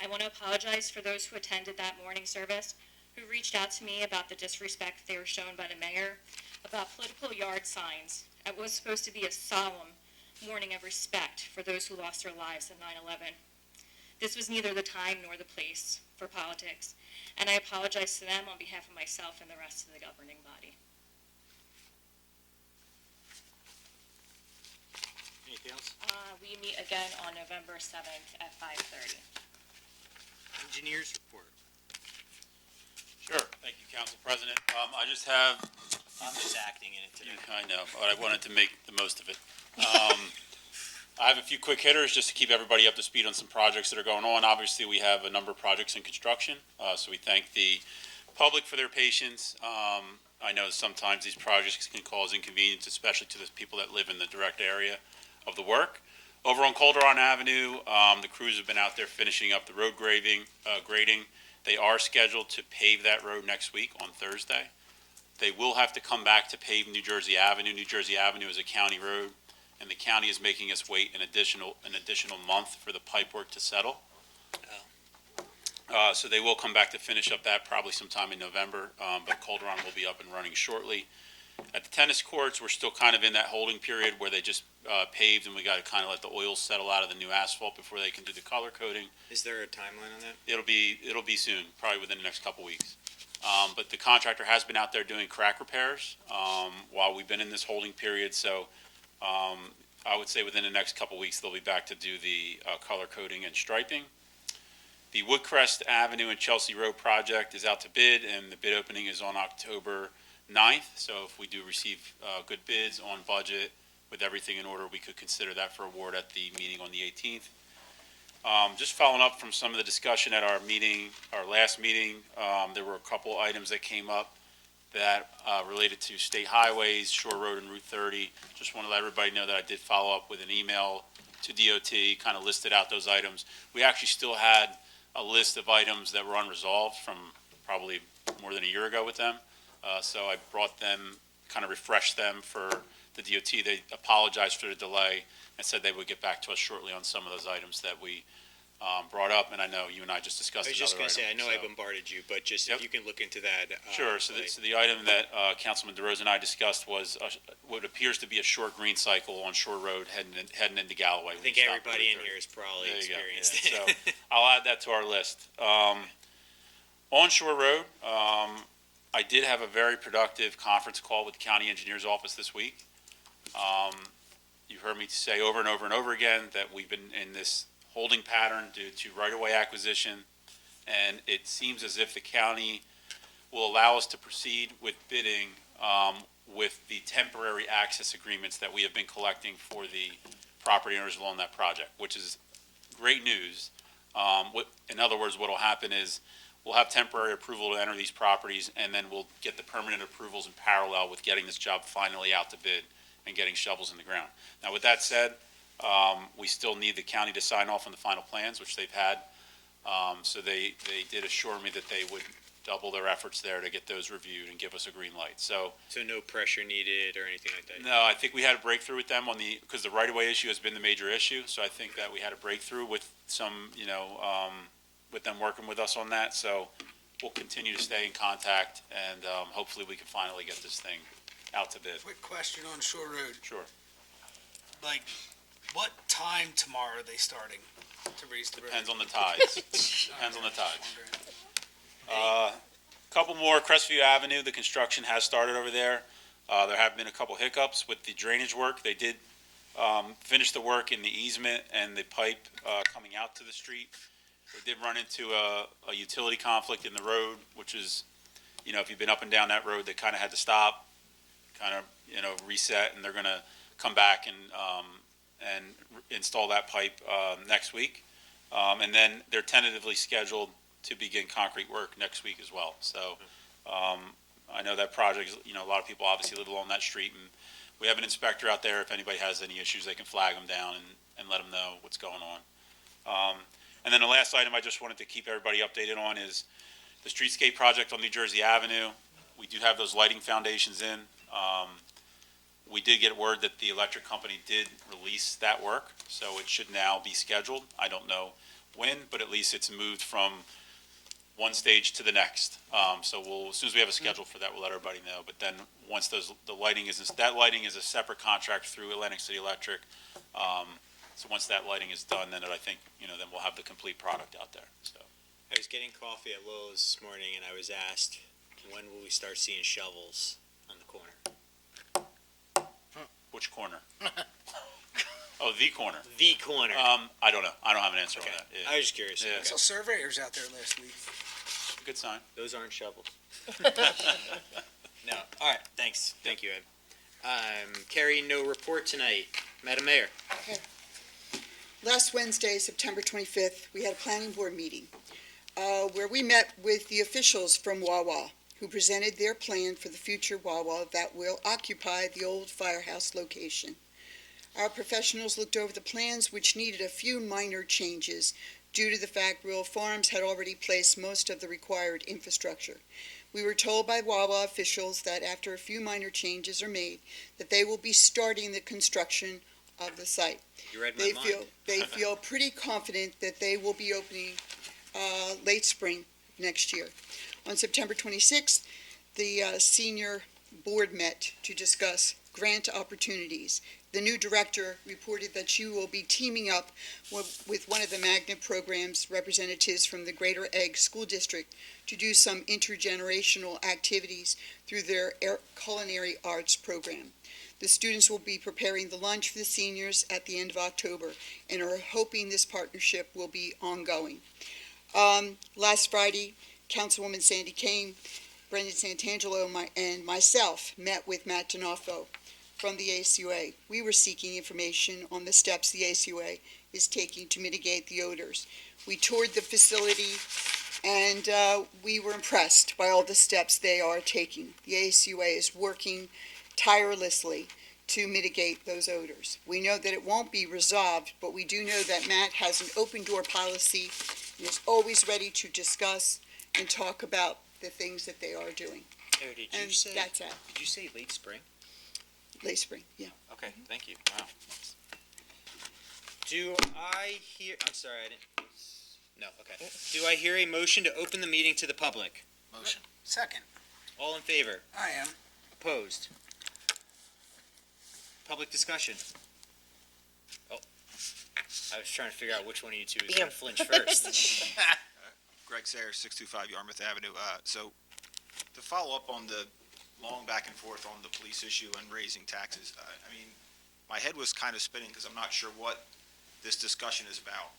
I want to apologize for those who attended that morning service, who reached out to me about the disrespect they were shown by the mayor, about political yard signs. It was supposed to be a solemn morning of respect for those who lost their lives in 9/11. This was neither the time nor the place for politics, and I apologize to them on behalf of myself and the rest of the governing body. Anything else? We meet again on November 7th at 5:30. Engineers report. Sure. Thank you, Council President. I just have, I'm just acting in it today. I know, but I wanted to make the most of it. I have a few quick hitters just to keep everybody up to speed on some projects that are going on. Obviously, we have a number of projects in construction, so we thank the public for their patience. I know sometimes these projects can cause inconvenience, especially to the people that live in the direct area of the work. Over on Calderon Avenue, the crews have been out there finishing up the road grading. They are scheduled to pave that road next week on Thursday. They will have to come back to pave New Jersey Avenue. New Jersey Avenue is a county road, and the county is making us wait an additional month for the pipe work to settle. So they will come back to finish up that probably sometime in November, but Calderon will be up and running shortly. At the tennis courts, we're still kind of in that holding period where they just paved, and we got to kind of let the oils settle out of the new asphalt before they can do the color coating. Is there a timeline on that? It'll be soon, probably within the next couple weeks. But the contractor has been out there doing crack repairs while we've been in this holding period. So I would say within the next couple weeks they'll be back to do the color coating and striping. The Woodcrest Avenue and Chelsea Road project is out to bid, and the bid opening is on October 9th. So if we do receive good bids on budget with everything in order, we could consider that for award at the meeting on the 18th. Just following up from some of the discussion at our last meeting, there were a couple items that came up that related to state highways, Shore Road and Route 30. Just want to let everybody know that I did follow up with an email to DOT, kind of listed out those items. We actually still had a list of items that were unresolved from probably more than a year ago with them. So I brought them, kind of refreshed them for the DOT. They apologized for the delay and said they would get back to us shortly on some of those items that we brought up, and I know you and I just discussed I was another just gonna say, I item, know I so- bombarded you, but just Yep. if you can look into that. Sure, so the item that Councilman DeRosa and I discussed was what appears to be a short green cycle on Shore Road heading into Galloway. I think everybody in here has probably There you go, experienced yeah. it. So I'll add that to our list. On Shore Road, I did have a very productive conference call with the county engineer's office this week. You've heard me say over and over and over again that we've been in this holding pattern due to right-of-way acquisition, and it seems as if the county will allow us to proceed with bidding with the temporary access agreements that we have been collecting for the property owners along that project, which is great news. In other words, what will happen is we'll have temporary approval to enter these properties, and then we'll get the permanent approvals in parallel with getting this job finally out to bid and getting shovels in the ground. Now, with that said, we still need the county to sign off on the final plans, which they've had. So they did assure me that they would double their efforts there to get those reviewed and give us a green light. So, So no pressure needed or anything like that? no, I think we had a breakthrough with them because the right-of-way issue has been the major issue. So I think that we had a breakthrough with some, with them working with us on that. So we'll continue to stay in contact, and hopefully we can finally get this thing out to bid. Quick question on Shore Road. Sure. Like, what time tomorrow are they starting to raise the road? Depends on the tides. Depends on the tides. Couple more, Crestview Avenue, the construction has started over there. There have been a couple hiccups with the drainage work. They did finish the work in the easement and the pipe coming out to the street. They did run into a utility conflict in the road, which is, if you've been up and down that road, they kind of had to stop, kind of, reset, and they're going to come back and install that pipe next week. And then they're tentatively scheduled to begin concrete work next week as well. So I know that project, a lot of people obviously live along that street, and we have an inspector out there. If anybody has any issues, they can flag them down and let them know what's going on. And then the last item I just wanted to keep everybody updated on is the streetscape project on New Jersey Avenue. We do have those lighting foundations in. We did get word that the electric company did release that work, so it should now be scheduled. I don't know when, but at least it's moved from one stage to the next. So as soon as we have a schedule for that, we'll let everybody know. But then once that lighting is a separate contract through Atlantic City Electric. So once that lighting is done, then I think, then we'll have the complete product out there, so. I was getting coffee at Lowe's this morning, and I was asked, when will we start seeing shovels on the corner? Which corner? Oh, the corner. The corner. I don't know. I don't have an answer Okay. on that. Yeah. I was just curious. Yeah. I saw surveyors out there last week. Good sign. Those aren't shovels. No. All right. Thanks. Thank you, Ed. Carrie, no report tonight. Madam Mayor. Last Wednesday, September 25th, we had a planning board meeting where we met with the officials from Wawa, who presented their plan for the future Wawa that will occupy the old firehouse location. Our professionals looked over the plans, which needed a few minor changes due to the fact rural farms had already placed most of the required infrastructure. We were told by Wawa officials that after a few minor changes are made, that they will be starting the construction of the site. You read my mind. They feel pretty confident that they will be opening late spring next year. On September 26th, the senior board met to discuss grant opportunities. The new director reported that she will be teaming up with one of the magnet programs representatives from the Greater Egg School District to do some intergenerational activities through their culinary arts program. The students will be preparing the lunch for the seniors at the end of October and are hoping this partnership will be ongoing. Last Friday, Councilwoman Sandy Kane, Brendan Santangelo, and myself met with Matt D'Onofrio from the ACUA. We were seeking information on the steps the ACUA is taking to mitigate the odors. We toured the facility, and we were impressed by all the steps they are taking. The ACUA is working tirelessly to mitigate those odors. We know that it won't be resolved, but we do know that Matt has an open door policy and is always ready to discuss and talk about the things that they are doing. Oh, did And that's it. Did you say late spring? Late spring, yeah. Okay, thank you. Wow. Do I hear, I'm sorry, I didn't, no, okay. Do I hear a motion to open the meeting to the public? Motion. Second. All in favor? I am. Opposed? Public discussion. Oh, I was trying to figure out which one of you two is going to flinch first. Greg Sayers, 625 Yarmouth Avenue. So to follow up on the long back and forth on the police issue and raising taxes, I mean, my head was kind of spinning because I'm not sure what this discussion is about.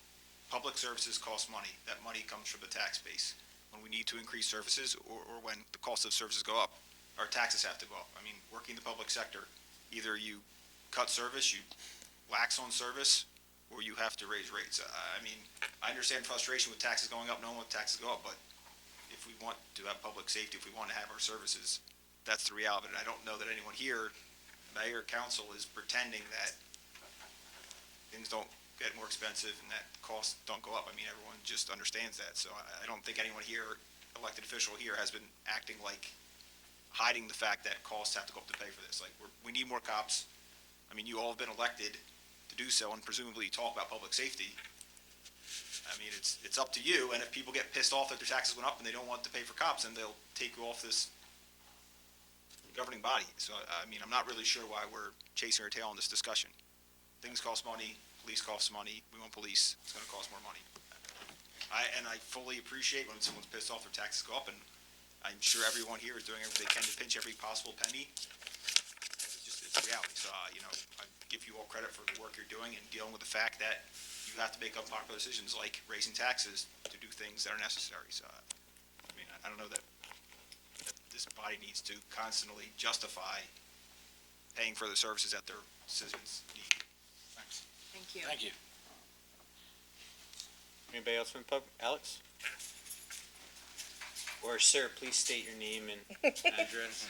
Public services cost money. That money comes from the tax base. When we need to increase services or when the cost of services go up, our taxes have to go up. I mean, working in the public sector, either you cut service, you lax on service, or you have to raise rates. I mean, I understand frustration with taxes going up, no one wants taxes to go up, but if we want to have public safety, if we want to have our services, that's the reality. And I don't know that anyone here, mayor, council, is pretending that things don't get more expensive and that costs don't go up. I mean, everyone just understands that. So I don't think anyone here, elected official here, has been acting like hiding the fact that costs have to go up to pay for this. Like, we need more cops. I mean, you all have been elected to do so and presumably talk about public safety. I mean, it's up to you, and if people get pissed off that their taxes went up and they don't want to pay for cops, then they'll take you off this governing body. So, I mean, I'm not really sure why we're chasing our tail on this discussion. Things cost money, police costs money, we want police, it's gonna cost more money. I fully appreciate when someone's pissed off their taxes go up, and I'm sure everyone here is doing everything they can to pinch every possible penny. It's reality. So, I give you all credit for the work you're doing and dealing with the fact that you have to make unpopular decisions like raising taxes to do things that are necessary. So, I mean, I don't know that this body needs to constantly justify paying for the services that their citizens need. Thanks. Thank you. Thank you. Anybody else from the public? Alex? Or sir, please state your name and address.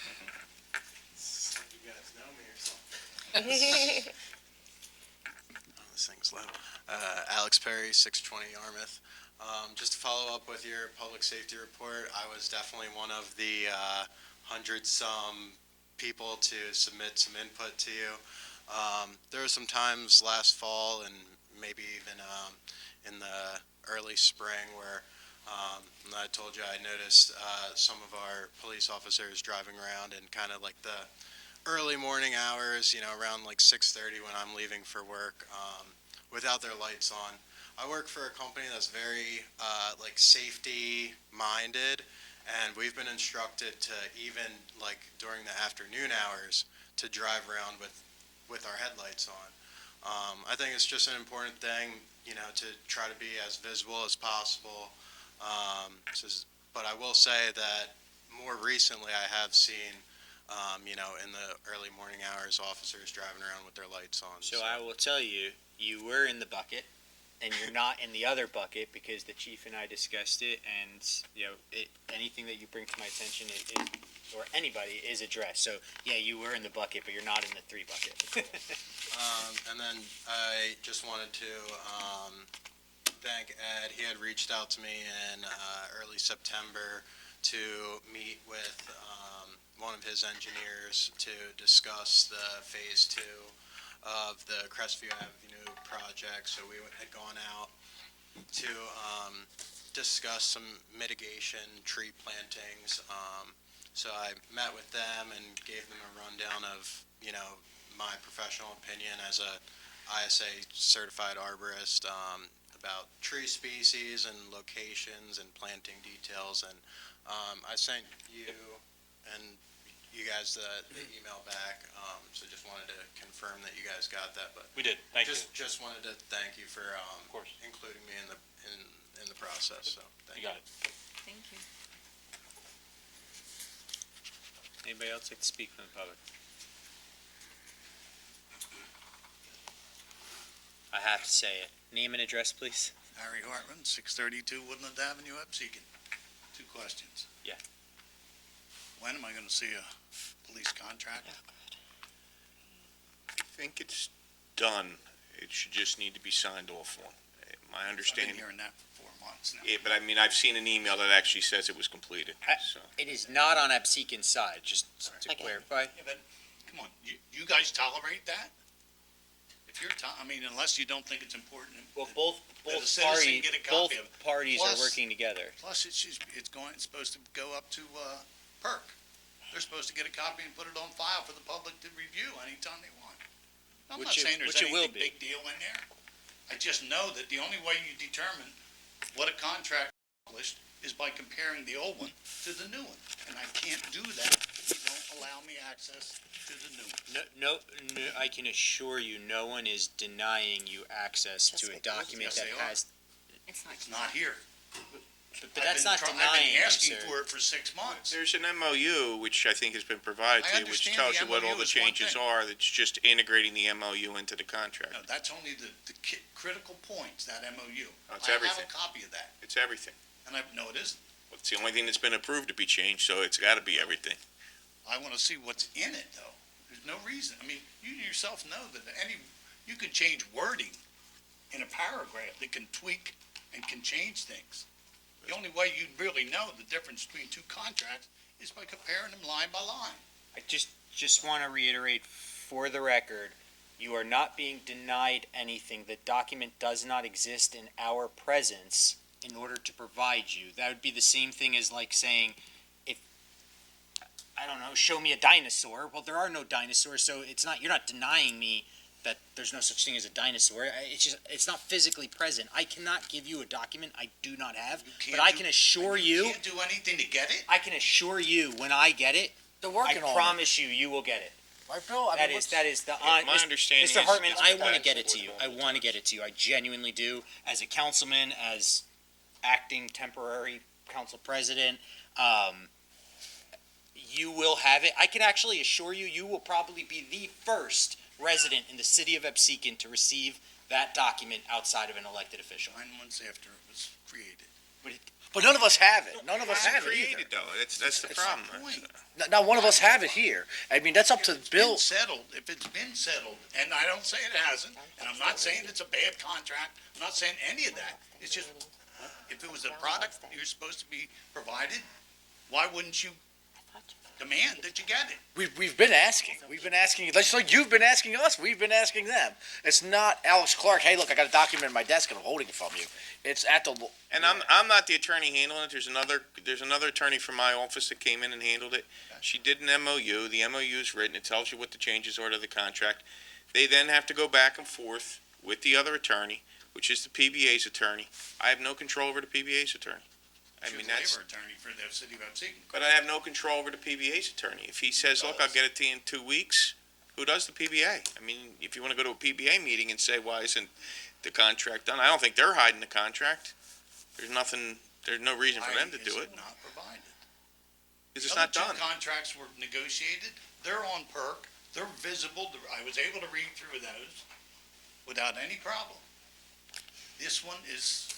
You guys know me or something. Oh, this thing's low. Alex Perry, 620 Yarmouth. Just to follow up with your public safety report, I was definitely one of the 100-some people to submit some input to you. There were some times last fall and maybe even in the early spring where I told you I noticed some of our police officers driving around in kind of like the early morning hours, around like 6:30 when I'm leaving for work, without their lights on. I work for a company that's very like safety minded, and we've been instructed to even like during the afternoon hours to drive around with our headlights on. I think it's just an important thing, to try to be as visible as possible. But I will say that more recently I have seen, in the early morning hours, officers driving around with their lights on. So I will tell you, you were in the bucket, and you're not in the other bucket because the chief and I discussed it, and anything that you bring to my attention is or anybody is addressed. So yeah, you were in the bucket, but you're not in the 3 bucket. And then I just wanted to thank Ed. He had reached out to me in early September to meet with one of his engineers to discuss the Phase 2 of the Crestview Avenue project. So we had gone out to discuss some mitigation tree plantings. So I met with them and gave them a rundown of, my professional opinion as a ISA certified arborist about tree species and locations and planting details. And I sent you and you guys the email back, so just wanted to confirm that you guys got that. But We did, thank you. Just wanted to thank you for Of course. including me in the process. So thank You got it. Thank you. Anybody else like to speak from the public? I have to say it. Name and address, please. Harry Hartman, 632 Woodland Avenue, Absecon. 2 questions. Yeah. When am I gonna see a police contract? I think it's done. It should just need to be signed off on. My I've been understanding, hearing that for 4 months now. yeah, but I mean, I've seen an email that actually says it was completed, so. It is not on Absecon's side, just to Okay. clarify. Yeah, but, come on, you guys tolerate that? if you're, unless you don't think it's important. Well, both That a citizen get a both copy of it. parties are Plus- working together. Plus, it's supposed to go up to, PERC. They're supposed to get a copy and put it on file for the public to review anytime they want. I'm not saying there's which it will anything be. big deal in there. I just know that the only way you determine what a contract accomplished is by comparing the old one to the new one. And I can't do that if you don't allow me access to the new one. No, I can assure you, no one is denying you access to a document Yes, that they are. has, It's not. It's not here. but that's not I've denying been you, asking sir. for it for 6 months. There's an MOU, which I think has been provided I to you, which understand tells the you what all MOU the is one changes thing. are, that's just integrating the MOU into the contract. No, that's only the critical points, that MOU. Oh, it's I everything. have a copy of that, It's everything. and no, it isn't. It's the only thing that's been approved to be changed, so it's gotta be everything. I want to see what's in it, though. There's no reason. You yourself know that you can change wording in a paragraph that can tweak and can change things. The only way you really know the difference between two contracts is by comparing them line by line. I just want to reiterate for the record, you are not being denied anything. The document does not exist in our presence in order to provide you. That would be the same thing as like saying, if, I don't know, show me a dinosaur. Well, there are no dinosaurs, so you're not denying me that there's no such thing as a dinosaur. It's not physically present. I cannot give you a document I do not have, but I can assure You you, can't do anything to get it? I can assure you when I get it, They're I working on it. promise you will get it. Right, Bill? That is the My understanding Mr. is Hartman, it's I been want to passed get it to for you. multiple I want to get it to you. I genuinely do. As a councilman, as acting temporary council president, you will have it. I can actually assure you, you will probably be the first resident in the city of Absecon to receive that document outside of an elected official. 9 months after it was created. But none of us have it. None of us It's have it created, either. though, that's the problem. Point. Not one of us have it here. That's up to If it's Bill. been settled, if it's been settled, and I don't say it hasn't, and I'm not saying it's a bad contract, I'm not saying any of that. It's just, if it was a product that you're supposed to be provided, why wouldn't you demand that you get it? We've been asking. We've been asking, just like you've been asking us, we've been asking them. It's not Alex Clark, hey, look, I got a document in my desk and I'm holding it from you. It's at the, And I'm not the attorney handling it, there's another attorney from my office that came in and handled it. She did an MOU, the MOU is written, it tells you what the changes are to the contract. They then have to go back and forth with the other attorney, which is the PBA's attorney. I have no control over the PBA's attorney. She was labor attorney for the city of Absecon. But I have no control over the PBA's attorney. If he says, look, I'll get it to you in 2 weeks, who does the PBA? If you want to go to a PBA meeting and say, why isn't the contract done? I don't think they're hiding the contract. There's no reason for them to do it. Why is not provided? Because it's not The other done. two contracts were negotiated, they're on PERC, they're visible, I was able to read through those without any problem. This one is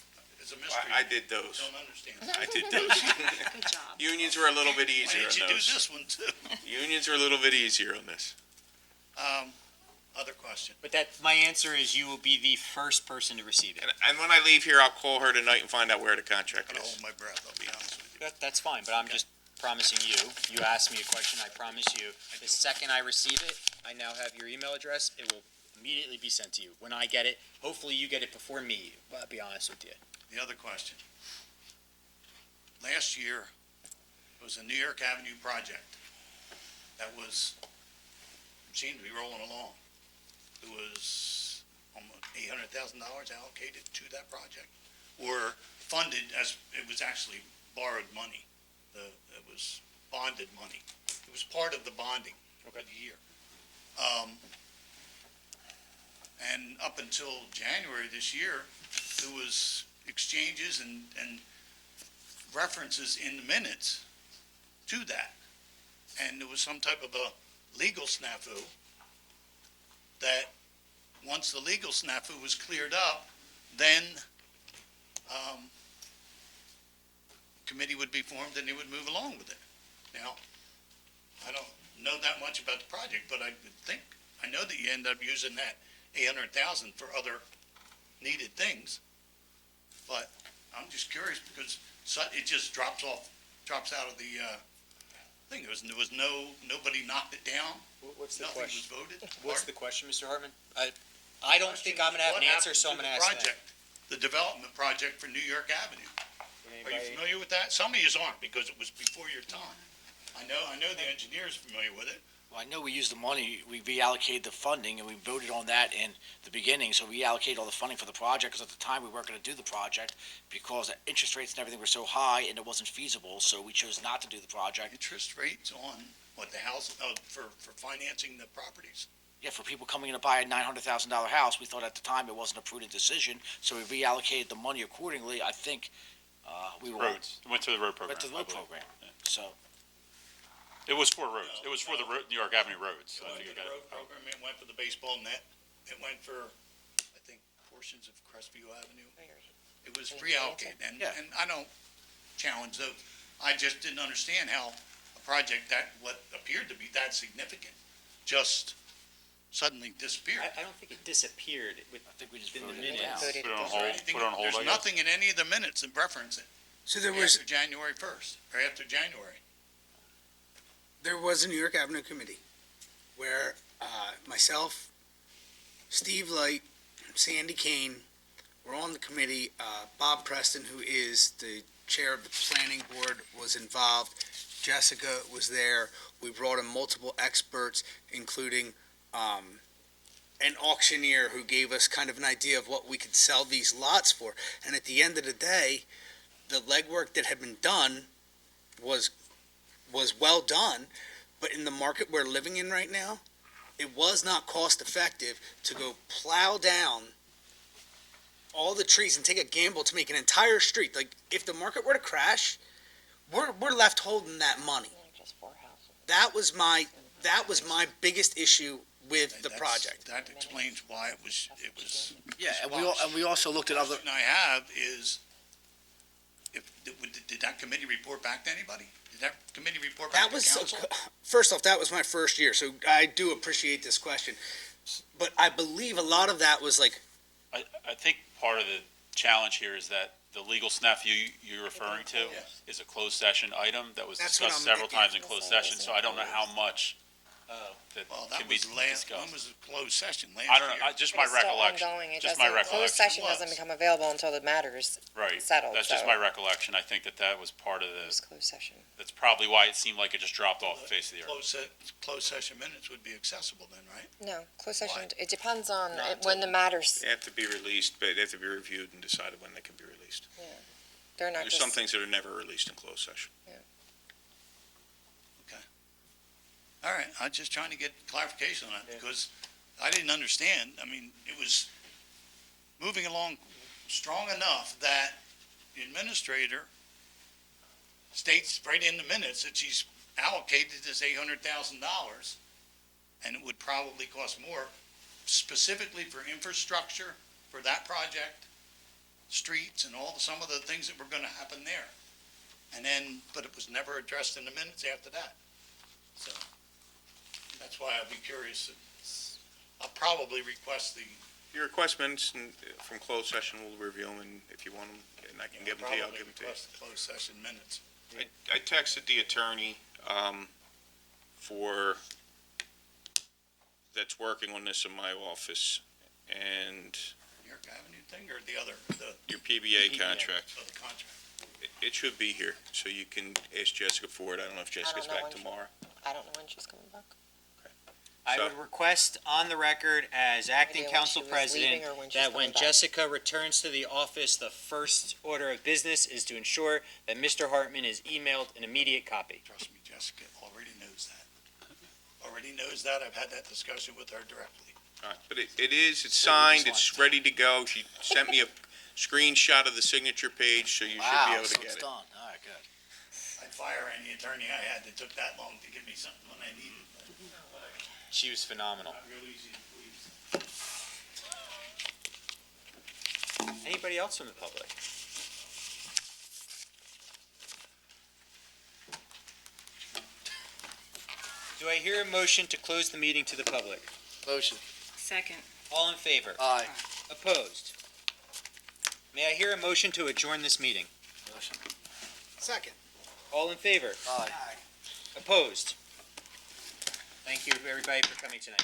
a mystery. I did those. Don't understand. I did those. Good job. Unions were a little bit Why easier didn't you on do those. this one too? Unions are a little bit easier on this. Other question. But my answer is you will be the first person to receive it. And when I leave here, I'll call her tonight and find out where the I'm contract gonna is. hold my breath, I'll be honest with you. That's fine, but I'm just promising you asked me a question, I promise you, the second I receive it, I now have your email address, it will immediately be sent to you. When I get it, hopefully you get it before me, but I'll be honest with you. The other question. Last year, it was a New York Avenue project that seemed to be rolling along. It was almost $800,000 allocated to that project, or funded as, it was actually borrowed money. It was bonded money. It was part of the bonding for the year. And up until January this year, there was exchanges and references in the minutes to that. And there was some type of a legal snafu that, once the legal snafu was cleared up, then committee would be formed and they would move along with it. Now, I don't know that much about the project, but I know that you end up using that 800,000 for other needed things. But I'm just curious because it just drops out of the thing. There was nobody knocked it down. What's the Nothing was question? voted. What's the question, Mr. Hartman? I don't think I'm gonna have an answer, so I'm gonna ask them. The development project for New York Avenue. Are you familiar with that? Some of yous aren't, because it was before your time. I know the engineer's familiar with it. Well, I know we used the money, we reallocated the funding, and we voted on that in the beginning, so we allocated all the funding for the project, because at the time, we weren't gonna do the project, because the interest rates and everything were so high, and it wasn't feasible, so we chose not to do the project. Interest rates on what the house, for financing the properties. Yeah, for people coming in to buy a $900,000 house, we thought at the time it wasn't a prudent decision, so we reallocated the money accordingly. I think, we were. Roads, went to the road program. Went to the I road believe. program, so. It was for roads, it was for the New York Avenue roads. It I went think for it the got- road program, it went for the baseball net, it went for, I think, portions of Crestview Avenue. It was reallocated, and I don't challenge those. I just didn't understand how a project that, what appeared to be that significant, just suddenly disappeared. I don't think it disappeared with I think we just in the voted it minutes. down. Voted Put it on it hold, down. put it on hold, I There's guess. nothing in any of the minutes that reference it So there was, after January 1st, or after January. there was a New York Avenue Committee where myself, Steve Light, Sandy Kane were on the committee. Bob Preston, who is the chair of the planning board, was involved. Jessica was there. We brought in multiple experts, including an auctioneer who gave us kind of an idea of what we could sell these lots for. And at the end of the day, the legwork that had been done was well done, but in the market we're living in right now, it was not cost effective to go plow down all the trees and take a gamble to make an entire street. Like, if the market were to crash, we're left holding that money. Just 4 houses. That was my biggest issue with And the that's- project. That explains why it was. Yeah, and we also looked at other, The question I have is, did that committee report back to anybody? Did that committee report back That to was, council? first off, that was my first year, so I do appreciate this question. But I believe a lot of that was like, I think part of the challenge here is that the legal snafu you're referring to Yes. is a closed session item that was That's what discussed I'm- several times in closed session, so I don't know how much that Well, can that be was last, when discussed. was the closed session? Last year? I don't know, just my But it's still recollection, ongoing. It just my doesn't- Closed recollection. session doesn't become available until the matter's Right, settled, that's just so- my recollection. I think that was part of It was the, closed session. that's probably why it seemed like it just dropped off the face of the earth. Closed session minutes would be accessible then, right? No, closed Why? session, it depends on Not when the matters, They have to be released, but they have to be reviewed and decided when they can be released. they're not There's just. some things that are never released in closed session. All right, I'm just trying to get clarification on that, because I didn't understand. I mean, it was moving along strong enough that the administrator states right in the minutes that she's allocated this $800,000, and it would probably cost more specifically for infrastructure for that project, streets, and some of the things that were gonna happen there. And then, but it was never addressed in the minutes after that. So, that's why I'd be curious. I'll probably request the. Your request minutes from closed session, we'll review them, and if you want them, and I can give them to you, I'll give them to you. Request the closed session minutes. I texted the attorney, that's working on this in my office, and New York Avenue thing, or the other, your PBA contract, the contract? it should be here, so you can ask Jessica for it. I don't know if Jessica's know back when she- tomorrow. I don't know when she's coming back. I So- would request on the record as acting when council she was leaving president or when she's that when coming back. Jessica returns to the office, the first order of business is to ensure that Mr. Hartman is emailed an immediate copy. Trust me, Jessica already knows that. Already knows that. I've had that discussion with her directly. All right, but it's signed, it's ready to go. She sent me a screenshot of the signature page, so you should be wow, able to so get it's it. done, all right, good. I'd fire any attorney I had that took that long to give me something when I needed it. She was phenomenal. Not real easy to please. Anybody else from the public? Do I hear a motion to close the meeting to the public? Motion. Second. All in favor? Aye. Opposed? May I hear a motion to adjourn this meeting? Motion. second. All in favor? Aye. Opposed? Thank you, everybody, for coming tonight.